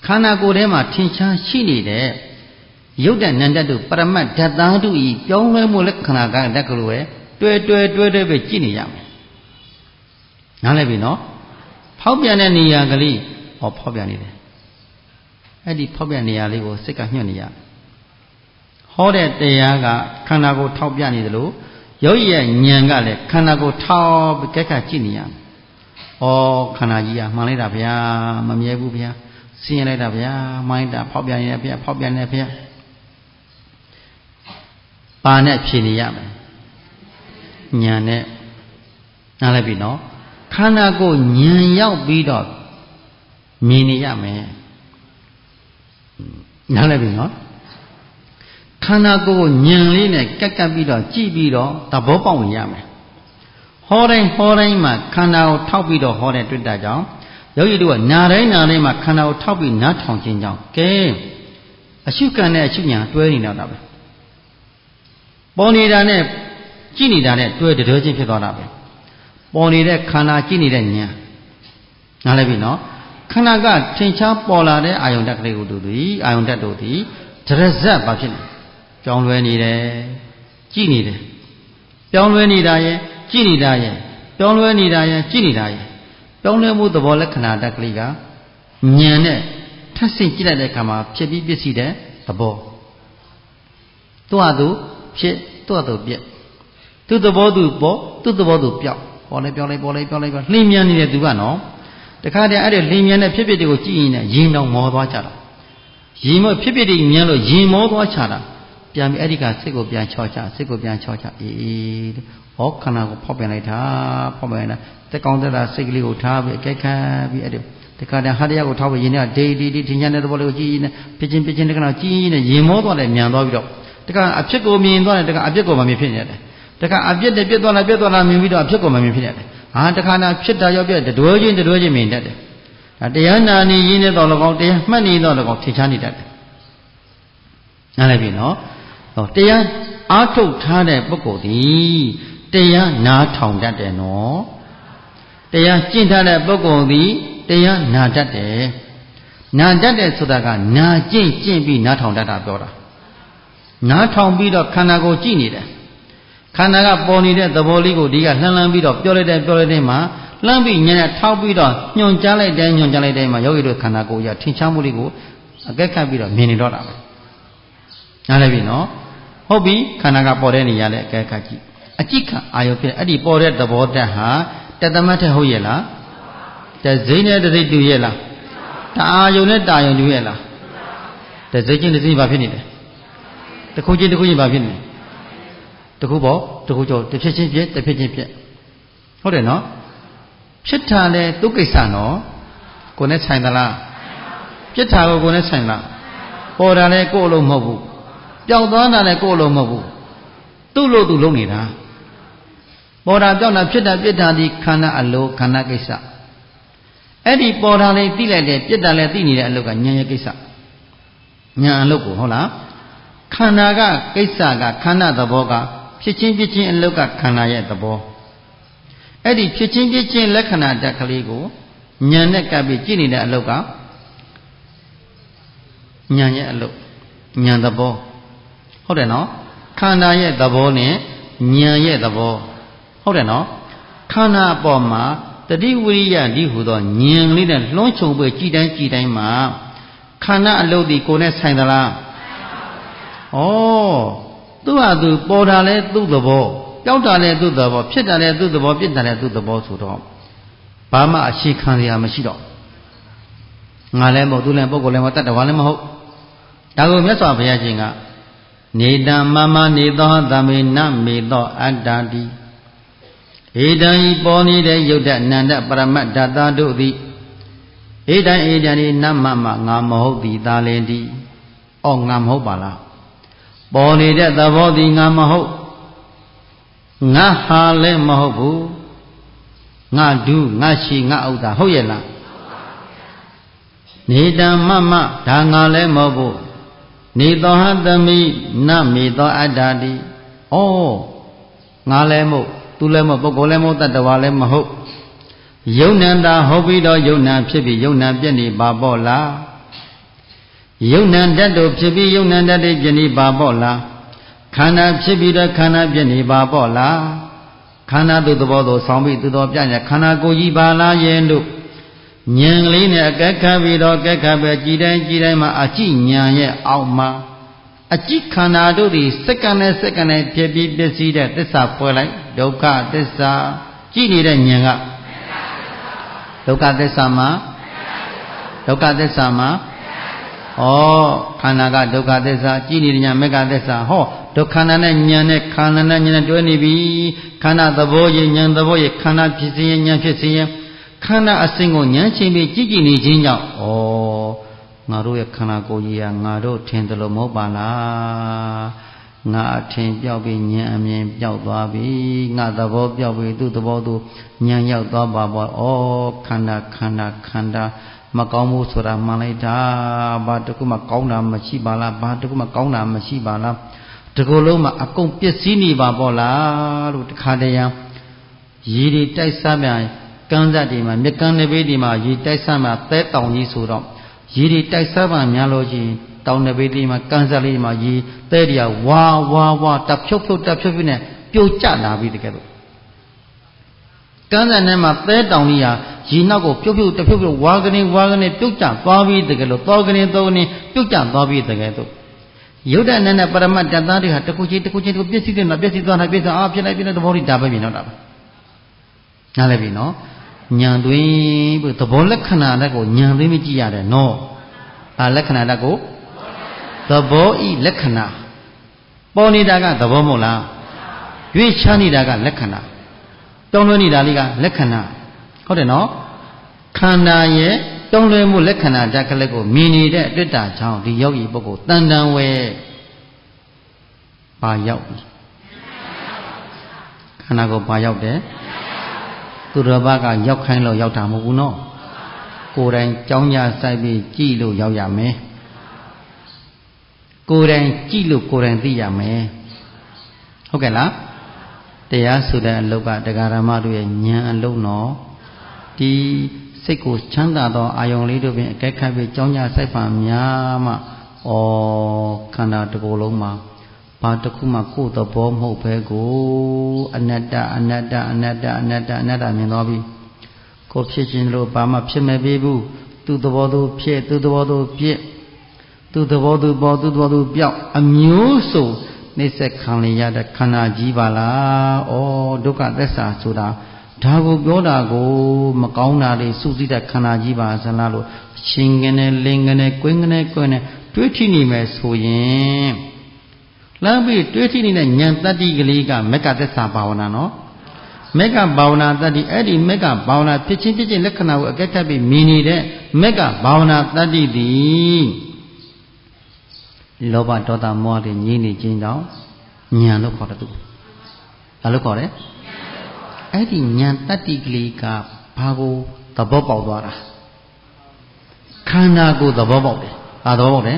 ခန္ဓာကိုယ်ထဲမှာထင်ရှားရှိနေတဲ့ရုပ်တဏ္ဍတ်တို့ပရမတ်ဓာတ်သားတို့ဤပြောင်းလဲမှုလက္ခဏာကတက်ကလေးပဲတွဲပဲကြည့်နေရမယ်နားလည်ပြီနော်ဖောက်ပြန်တဲ့နေရာကလေးဖောက်ပြန်နေတယ်အဲ့ဒီဖောက်ပြန်နေရာလေးကိုစိတ်ကညှို့နေရဟောတဲ့တရားကခန္ဓာကိုထောက်ပြနေတယ်လို့ရုပ်ရဲ့ဉာဏ်ကလည်းခန္ဓာကိုထောက်ပြီးကဲကကြည့်နေရမယ်။ဩခန္ဓာကြီးကမှန်လိုက်တာဗျာမမြဲဘူးဗျာဆင်းရဲလိုက်တာဗျာမိုင်းတာဖောက်ပြန်နေတယ်ဗျာဖောက်ပြန်နေဗျာပါနဲ့ဖြေနေရမယ်။ဉာဏ်နဲ့နားလိုက်ပြီနော်ခန္ဓာကိုဉာဏ်ရောက်ပြီးတော့မြင်နေရမယ်။နားလိုက်ပြီနော်ခန္ဓာကိုယ်ကိုဉာဏ်လေးနဲ့ကက်ကပ်ပြီးတော့ကြည့်ပြီးတော့သဘောပေါက်နေရမယ်ဟောတိုင်းမှာခန္ဓာကိုထောက်ပြီးတော့ဟောတဲ့တွေ့တာကြောင့်ယောဂီတို့ကနာတိုင်းမှာခန္ဓာကိုထောက်ပြီးနားထောင်ခြင်းကြောင့်ကဲအရှုခံနဲ့အရှုညာတွဲနေတော့တာပဲပေါ်နေတာနဲ့ကြည့်နေတာနဲ့တွဲတတွဲချင်းဖြစ်သွားတာပဲပေါ်နေတဲ့ခန္ဓာကြည့်နေတဲ့ဉာဏ်နားလည်ပြီနော်ခန္ဓာကထင်ရှားပေါ်လာတဲ့အာယုန်တက်ကလေးကိုတို့သည်အာယုန်တက်တို့သည်တရဇတ်ဘာဖြစ်လဲပြောင်းလဲနေတယ်ကြည့်နေတယ်ပြောင်းလဲနေတာရဲ့ကြည့်နေတာရဲ့ပြောင်းလဲနေတာရဲ့ကြည့်နေတာရဲ့ပြောင်းလဲမှုသဘောလက္ခဏာတက်ကလေးကဉာဏ်နဲ့ထပ်ဆင့်ကြည့်လိုက်တဲ့အခါမှာဖြစ်ပြီးပြည့်စည်တဲ့သဘောသူ့ဟာသူဖြစ်သူ့ဟာသူပြက်သူ့သဘောသူပေါ်သူ့သဘောသူပြောက်ပေါ်လိုက်ပြောင်းလိုက်လျင်မြန်နေတယ်သူကနော်တခါတည်းအဲ့ဒီလျင်မြန်တဲ့ဖြစ်ဖြစ်တွေကိုကြည့်ရင်ရင်တော့မောသွားကြတာရင်မဖြစ်ဖြစ်တွေမြန်လို့ရင်မောသွားချတာပြန်ပြီးအဲ့ဒီကစိတ်ကိုပြန်ချောချအေးဟောခန္ဓာကိုဖောက်ပြန်လိုက်တာတက်ကောင်းတက်တာစိတ်ကလေးကိုထားပြီးအကဲခတ်ပြီးအဲ့ဒီတခါတည်းဟာတရားကိုထောက်ပြီးရင်ကဒေဒီထင်ရှားတဲ့သဘောလေးကိုကြည့်နေဖြစ်ချင်းတခါတော့ကြည့်နေရင်မောသွားတယ်မြန်သွားပြီးတော့တခါအဖြစ်ကိုမြင်သွားတယ်တခါအပြစ်ကိုမမြင်ဖြစ်နေတယ်တခါအပြစ်နဲ့ပြစ်သွားလာမြင်ပြီးတော့အဖြစ်ကိုမမြင်ဖြစ်နေတယ်ဟာတခါနာဖြစ်တာရောက်ပြတွဲချင်းမြင်တတ်တယ်တရားနာနေရင်းနဲ့တော့၎င်းတရားမှတ်နေတော့၎င်းထင်ရှားနေတတ်တယ်နားလည်ပြီနော်ဟောတရားအားထုတ်ထားတဲ့ပုဂ္ဂိုလ်ဒီတရားနားထောင်တတ်တယ်နော်တရားကျင့်ထားတဲ့ပုဂ္ဂိုလ်ဒီတရားနာတတ်တယ်နာတတ်တယ်ဆိုတာကနာကျင့်ပြီးနားထောင်တတ်တာပြောတာ နားထောင်ပြီးတော့ခန္ဓာကိုယ်ကြည့်နေတယ်ခန္ဓာကပေါ်နေတဲ့သဘောလေးကိုဒီကလှမ်းပြီးတော့ပြောလိုက်တဲ့မှာလှမ်းပြီးညံ့ထောက်ပြီးတော့ညွန်ကြားလိုက်တဲ့မှာယောဂီတို့ခန္ဓာကိုယ်ရထင်ရှားမှုလေးကိုအကဲခတ်ပြီးတော့မြင်နေတော့တာပဲနားလည်ပြီနော်ဟုတ်ပြီခန္ဓာကပေါ်တဲ့နေရာနဲ့အကဲခတ်ကြည့်အကြည့်ခံအာယုဖြစ်အဲ့ဒီပေါ်တဲ့သဘောတက်ဟာတသမတ်ထဟုတ်ရဲ့လားတစိမ့်နဲ့တစိမ့်တူရဲ့လားတအာယုနဲ့တာယုတူရဲ့လားတစိမ့်ချင်းတစိမ့်ဘာဖြစ်နေလဲတခုချင်းဘာဖြစ်နေတခုပေါ့တခုကျော်တစ်ဖြစ်ချင်းပြက်တစ်ဖြစ်ချင်းပြက်ဟုတ်တယ်နော်ဖြစ်တာလေသူကိစ္စနော်ကိုယ်နဲ့ဆိုင်သလားပြက်တာကိုယ်နဲ့ဆိုင်လားပေါ်တာလေကိုယ်အလုံးမဟုတ်ဘူးပျောက်သွားတာလေကိုယ်အလုံးမဟုတ်ဘူးသူ့လို့သူလုံးနေတာပေါ်တာပျောက်တာဖြစ်တာပြက်တာဒီခန္ဓာအလိုခန္ဓာကိစ္စအဲ့ဒီပေါ်တာလေသိလိုက်တယ်ပြက်တာလေသိနေတဲ့အလုပ်ကဉာဏ်ရဲ့ကိစ္စဉာဏ်အလုပ်ကိုဟုတ်လားခန္ဓာကကိစ္စကခန္ဓာသဘောကဖြစ်ချင်းအလုတ်ကခန္ဓာရဲ့သဘောအဲ့ဒီဖြစ်ချင်းလက္ခဏာတက်ကလေးကိုဉာဏ်နဲ့ကပ်ပြီးကြည့်နေတဲ့အလုတ်ကဉာဏ်ရဲ့အလုတ်ဉာဏ်သဘောဟုတ်တယ်နော်ခန္ဓာရဲ့သဘောနဲ့ဉာဏ်ရဲ့သဘောဟုတ်တယ်နော်ခန္ဓာအပေါ်မှာတတိဝိရိယဒီဟူသောဉာဏ်လေးနဲ့လွှမ်းခြုံပြီးကြည်တိုင်းမှာခန္ဓာအလုတ်ဒီကိုယ်နဲ့ဆိုင်သလားဩသူ့ဟာသူပေါ်တာလဲသူ့သဘောပျောက်တာလဲသူ့သဘောဖြစ်တာလဲသူ့သဘောပြစ်တာလဲသူ့သဘောဆိုတော့ဘာမှအရှိခံရမရှိတော့ငါလည်းမဟုတ်သူလည်းပုဂ္ဂိုလ်လည်းမဟုတ်တတ္တဝါလည်းမဟုတ်ဒါကိုမြတ်စွာဘုရားရှင်ကနေတံမမနေသောသမေနမေသောအတ္တတိဧတံဤပေါ်နေတဲ့ယုတ်တနန္တပရမတ္တတတို့သည်ဧတံဤနမမငါမဟုတ်သည်သာလင်သည်ဩငါမဟုတ်ပါလားပေါ်နေတဲ့သဘောဒီငါမဟုတ်ငါဟာလည်းမဟုတ်ဘူးငါဒုငါရှိငါဥဒ္ဒါဟုတ်ရဲ့လားနေတံမမဒါငါလည်းမဟုတ်ဘူးနေသောဟသမိနမေသောအတ္တတိဩငါလည်းမဟုတ်သူလည်းမဟုတ်ပုဂ္ဂိုလ်လည်းမဟုတ်တတ္တဝါလည်းမဟုတ်ယုံနံတာဟုတ်ပြီးတော့ယုံနံဖြစ်ပြီးယုံနံပြည့်နေပါပေါ့လားယုံနံတတ်တို့ဖြစ်ပြီးယုံနံတတ်တွေပြည့်နေပါပေါ့လားခန္ဓာဖြစ်ပြီးတော့ခန္ဓာပြည့်နေပါပေါ့လားခန္ဓာသူသဘောသို့ဆောင်းပြီးသူတော်ပြညာခန္ဓာကိုယ်ကြီးပါလားရဲ့လို့ဉာဏ်ကလေးနဲ့အကဲခတ်ပြီးတော့ကဲခတ်ပဲကြည်တိုင်းမှာအကြည့်ဉာဏ်ရဲ့အောက်မှာအကြည့်ခန္ဓာတို့သည်စက္ကန့်နဲ့ဖြစ်ပြီးပစ္စည်းတဲ့သစ္စာပွဲလိုက်ဒုက္ခသစ္စာကြည့်နေတဲ့ဉာဏ်ကဒုက္ခသစ္စာမှာဩခန္ဓာကဒုက္ခသစ္စာကြည်နေတဲ့ဉာဏ်မေဃသစ္စာဟောဒုက္ခနာနဲ့ဉာဏ်နဲ့ခန္ဓာနဲ့ဉာဏ်နဲ့တွဲနေပြီခန္ဓာသဘောရဲ့ဉာဏ်သဘောရဲ့ခန္ဓာဖြစ်စေဉာဏ်ဖြစ်စေခန္ဓာအစဉ်ကိုဉာဏ်ချင်းပြီးကြည်နေခြင်းကြောင့်ဩငါတို့ရဲ့ခန္ဓာကိုယ်ကြီးဟာငါတို့ထင်တယ်လို့မဟုတ်ပါလားငါအထင်ပြောက်ပြီးဉာဏ်အမြင်ပြောက်သွားပြီငါသဘောပြောက်ပြီးသူ့သဘောသူဉာဏ်ရောက်သွားပါပေါ့ဩခန္ဓာမကောင်းဘူးဆိုတာမှန်လိုက်တာဘာတခုမှကောင်းတာမရှိပါလားဘာတခုမှကောင်းတာမရှိပါလားတကူလုံးမှာအကုန်ပျက်စီးနေပါပေါ့လားလို့တခါတည်းရရေတွေတိုက်စားပြန်ကန်းသက်တွေမှာမြကန်းနေပေးဒီမှာရေတိုက်စားမှာသဲတောင်ကြီးဆိုတော့ရေတွေတိုက်စားပါများလို့ချင်းတောင်နေပေးဒီမှာကန်းသက်လေးမှာရေသဲတွေကဝါတဖြုတ်နဲ့ပြိုကျလာပြီတကယ်လို့ကန်းသက်ထဲမှာသဲတောင်ကြီးဟာရေနောက်ကိုပြုတ်ဝါကနေပြုတ်ကျသွားပြီးတကယ်လို့သောကနေပြုတ်ကျသွားပြီးတကယ်လို့ယုတ်တနန္ဒပရမတ္တသားတွေဟာတခုချင်းကိုပြည့်စည်နေတာပြည့်စည်သွားတာပြည့်စည်ဖြစ်လိုက်သဘောတွေဒါပဲမြင်တော့တာပဲနားလည်ပြီနော်ဉာဏ်သွင်းပြီးသဘောလက္ခဏာတက်ကိုဉာဏ်သွင်းပြီးကြည့်ရတယ်နော်လက္ခဏာတက်ကိုသဘောဤလက္ခဏာပေါ်နေတာကသဘောမဟုတ်လားရွေးချနေတာကလက္ခဏာတုံ့လွှဲနေတာလေးကလက္ခဏာဟုတ်တယ်နော်ခန္ဓာရဲ့တုံ့လွှဲမှုလက္ခဏာဓာတ်ကလေးကိုမြင်နေတဲ့အတွက်တာကြောင့်ဒီယောဂီပုဂ္ဂိုလ်တန်တန်ဝဲပါရောက်ပြီခန္ဓာကိုပါရောက်တယ်သူတော်ဘာကရောက်ခိုင်းလို့ရောက်တာမဟုတ်ဘူးနော်ကိုယ်တိုင်ကြောင်းကြစိုက်ပြီးကြည့်လို့ရောက်ရမယ်ကိုယ်တိုင်ကြည့်လို့ကိုယ်တိုင်သိရမယ်ဟုတ်ကဲ့လားတရားဆိုတဲ့အလုပ်ကတရားဓမ္မတို့ရဲ့ဉာဏ်အလုံးနော်ဒီစိတ်ကိုချမ်းသာသောအာယုံလေးတို့ဖြင့်အကဲခတ်ပြီးကြောင်းကြစိုက်ပါများမှခန္ဓာတစ်ကိုယ်လုံးမှာ ဘာတစ်ခုမှကိုယ်သဘောမဟုတ်ပဲကိုအနတ္တအနတ္တအနတ္တအနတ္တအနတ္တမြင်သွားပြီကိုဖြစ်ခြင်းလို့ဘာမှဖြစ်မပေးဘူးသူ့သဘောသူဖြစ်သူ့သဘောသူပြစ်သူ့သဘောသူပေါ်သူ့သဘောသူပြောက်အမျိုးစုံနှိစ္စခံရတဲ့ခန္ဓာကြီးပါလားဩဒုက္ခသစ္စာဆိုတာဒါကိုပြောတာကိုမကောင်းတာတွေစုစည်းတဲ့ခန္ဓာကြီးပါစလားလို့ရှင်ကနေလင်ကနေကွင်းကနေကွင်းနဲ့တွေးထိနေမယ်ဆိုရင်လမ်းပြီးတွေးထိနေတဲ့ဉာဏ်တတ္တိကလေးကမက္ကသစ္စာဘာဝနာနော်မက္ကဘာဝနာတတ္တိအဲ့ဒီမက္ကဘာဝနာဖြစ်ချင်းဖြစ်ချင်းလက္ခဏာကိုအကဲခတ်ပြီးမြင်နေတဲ့မက္ကဘာဝနာတတ္တိသည်လောဘဒေါသမောဟတွေငြိမ့်နေခြင်းကြောင့်ဉာဏ်လို့ခေါ်တယ်သူဘာလို့ခေါ်လဲအဲ့ဒီဉာဏ်တတ္တိကလေးကဘာကိုသဘောပေါက်သွားတာခန္ဓာကိုသဘောပေါက်တယ်ဘာသဘောပေါက်လဲ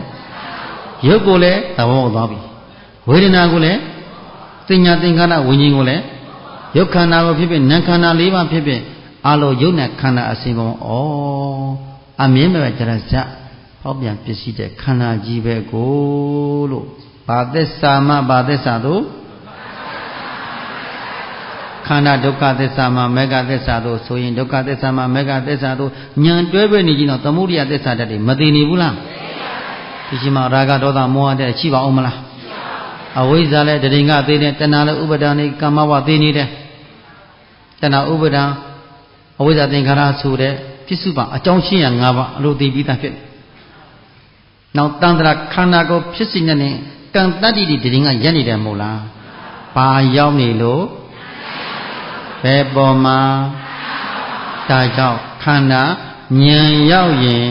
ရုပ်ကိုလည်းသဘောပေါက်သွားပြီဝေဒနာကိုလည်းသင်ညာသင်္ခါရဝิญဉ်ကိုလည်းရုပ်ခန္ဓာကိုဖြစ်ဖြစ်နာမ်ခန္ဓာ၄ပါးဖြစ်ဖြစ်အလုံးရုပ်နဲ့ခန္ဓာအစဉ်ပေါ်အမြင်မဲ့ကြရစဟောပြန်ပစ္စည်းတဲ့ခန္ဓာကြီးပဲကိုလို့ဘာသစ္စာမှဘာသစ္စာတို့ခန္ဓာဒုက္ခသစ္စာမှမေဃသစ္စာတို့ဆိုရင်ဒုက္ခသစ္စာမှမေဃသစ္စာတို့ဉာဏ်တွဲပဲနေကြည့်တော့သမုဒိယသစ္စာတည်းမသိနေဘူးလားဒီရှိမှရာဂဒေါသမောဟတဲ့ရှိပါအောင်မလားအဝိဇ္ဇာလည်းတရင်ကသိတယ်တဏှာလည်းဥပါဒာနေကာမဝသိနေတယ်တဏှာဥပါဒာအဝိဇ္ဇာသင်္ခါရဆိုတဲ့ပြစ္စုပန်အကြောင်းရှင်းရ၅ပါးအလိုသိပြီးသားဖြစ်တယ်နောက်တန္တရာခန္ဓာကိုဖြစ်စီနေတဲ့ကံတတ္တိတရင်ကရက်နေတယ်မဟုတ်လားဘာရောက်နေလို့ဘယ်ပေါ်မှာဒါကြောင့်ခန္ဓာဉာဏ်ရောက်ရင်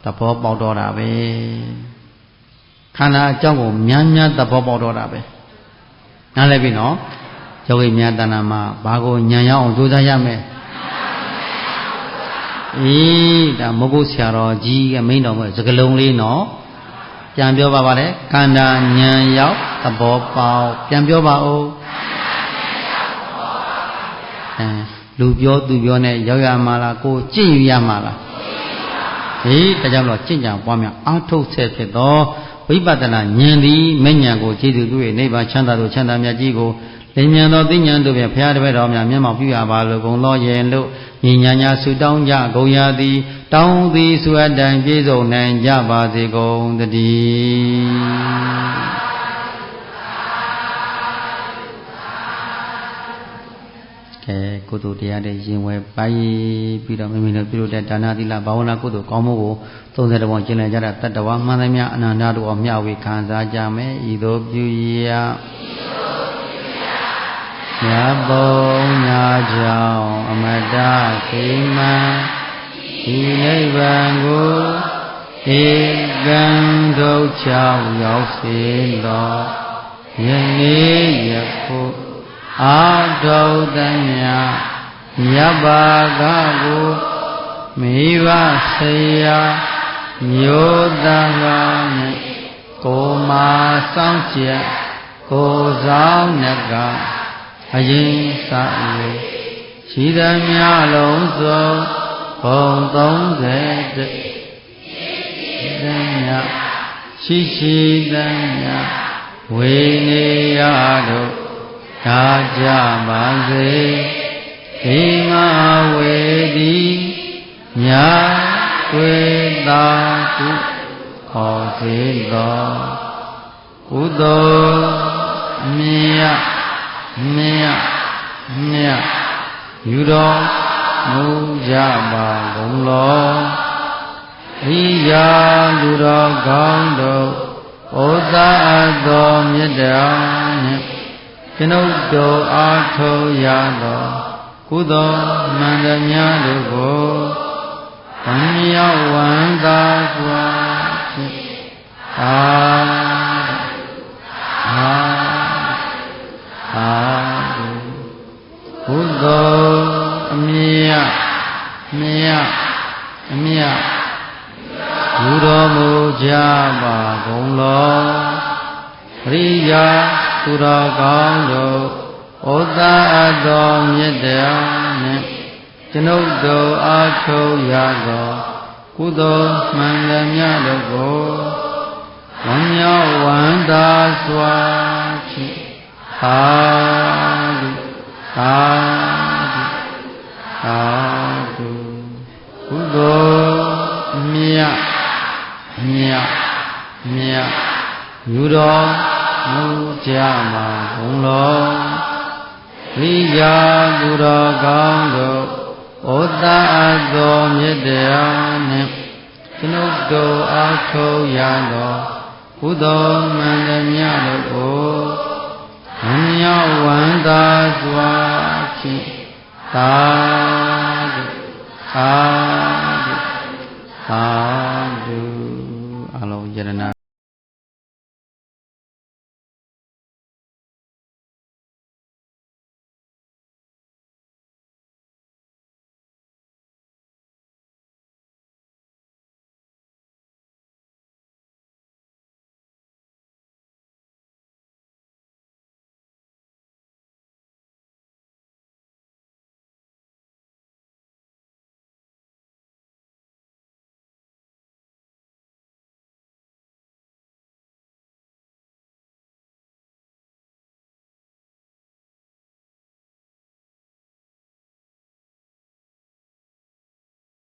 သဘောပေါက်တော့တာပဲခန္ဓာအကြောင်းကိုများများသဘောပေါက်တော့တာပဲနားလည်ပြီနော်ယောဂီများတဏ္ဍာမှာဘာကိုဉာဏ်ရောက်အောင်ကြိုးစားရမယ်ဒါမဟုတ်ဆရာတော်ကြီးကမိန်တော်မဲ့စကလုံးလေးနော်ပြန်ပြောပါပါတယ်ခန္ဓာဉာဏ်ရောက်သဘောပေါက်ပြန်ပြောပါဦးလူပြောသူပြောနဲ့ရောက်ရမှာလားကိုကြင့်ယူရမှာလားဒါကြောင့်တော့ကြင့်ကြံပွားများအာထုတ်ဆက်ဖြစ်သောဝိပဿနာဉာဏ်သည်မဉဏ်ကိုခြေသူတို့ရဲ့နိဗ္ဗာန်ချမ်းသာတို့ချမ်းသာမြတ်ကြီးကိုလင်မြန်သောသိဉာဏ်တို့ဖြင့်ဘုရားတပည့်တော်များမျက်မှောက်ပြုရပါလို့ဂုဏ်တော်ရဲ့လို့ညီညာညာဆုတောင်းကြဂုဏ်ရသည်တောင်းသည်ဆုအပ်တိုင်ပြည့်စုံနိုင်ကြပါစေကုန်သတည်းကဲကုသိုလ်တရားတွေရင်ဝယ်ပိုင်ပြီးတော့မိမိတို့ပြုလုပ်တဲ့ဒါနသီလဘာဝနာကုသိုလ်ကောင်းမှုကို30ပုံကျင့်လည်ကြတဲ့တတ္တဝါမှန်သမျှအနန္တတို့အမျှဝေခံစားကြမယ်ဤသို့ပြုရမြတ်ဘုံညာကြောင့်အမတခိမံဒီနိဗ္ဗာန်ကိုဧကံတို့ချောင်းရောက်စေသောယနေ့ယခုအာထုတမြမြတ်ဘာကကိုမိဘဆရာမျိုးသားကနဲ့ကိုမာဆောင်ချက်ကိုဆောင်နကအရင်စ၍ရှိသမျှလုံးစုံဘုံ30သမျှရှိသမျှဝေနေရတို့ဒါကြပါစေဒီငါဝေဒီညာဝေတာကုခေါ်စေသောကုသိုလ်မြတ်ယူတော်မူကြပါကုန်လောဤရာလူတော်ကောင်းတို့ဩသာသောမြတ်တော်နှင့်ကျွန်ုပ်တို့အားထုတ်ရသောကုသိုလ်မှန်သမျှတို့ကိုဝမ်းမြောက်ဝမ်းသာစွာဖြင့်ကုသိုလ်အမြတ်ယူတော်မူကြပါကုန်လောပရိယာသူတော်ကောင်းတို့ဩသာတော်မြတ်တရားနှင့်ကျွန်ုပ်တို့အားထုတ်ရသောကုသိုလ်မှန်သမျှတို့ကိုဝ ဝမ်းမြောက်ဝမ်းသာစွာဖြင့်သာဓုသာဓုသာဓုကုသိုလ်မြတ်မြတ်မြတ်ယူတော်မူကြမှာဘုံတော်မိယာသူတော်ကောင်းတို့ဩတာအသောမြတ်တရားနှင့်ကျွန်ုပ်တို့အားထုတ်ရသောကုသိုလ်မှန်သမျှတို့ကိုဝမ်းမြောက်ဝမ်းသာစွာဖြင့်သာဓုသာဓုသာ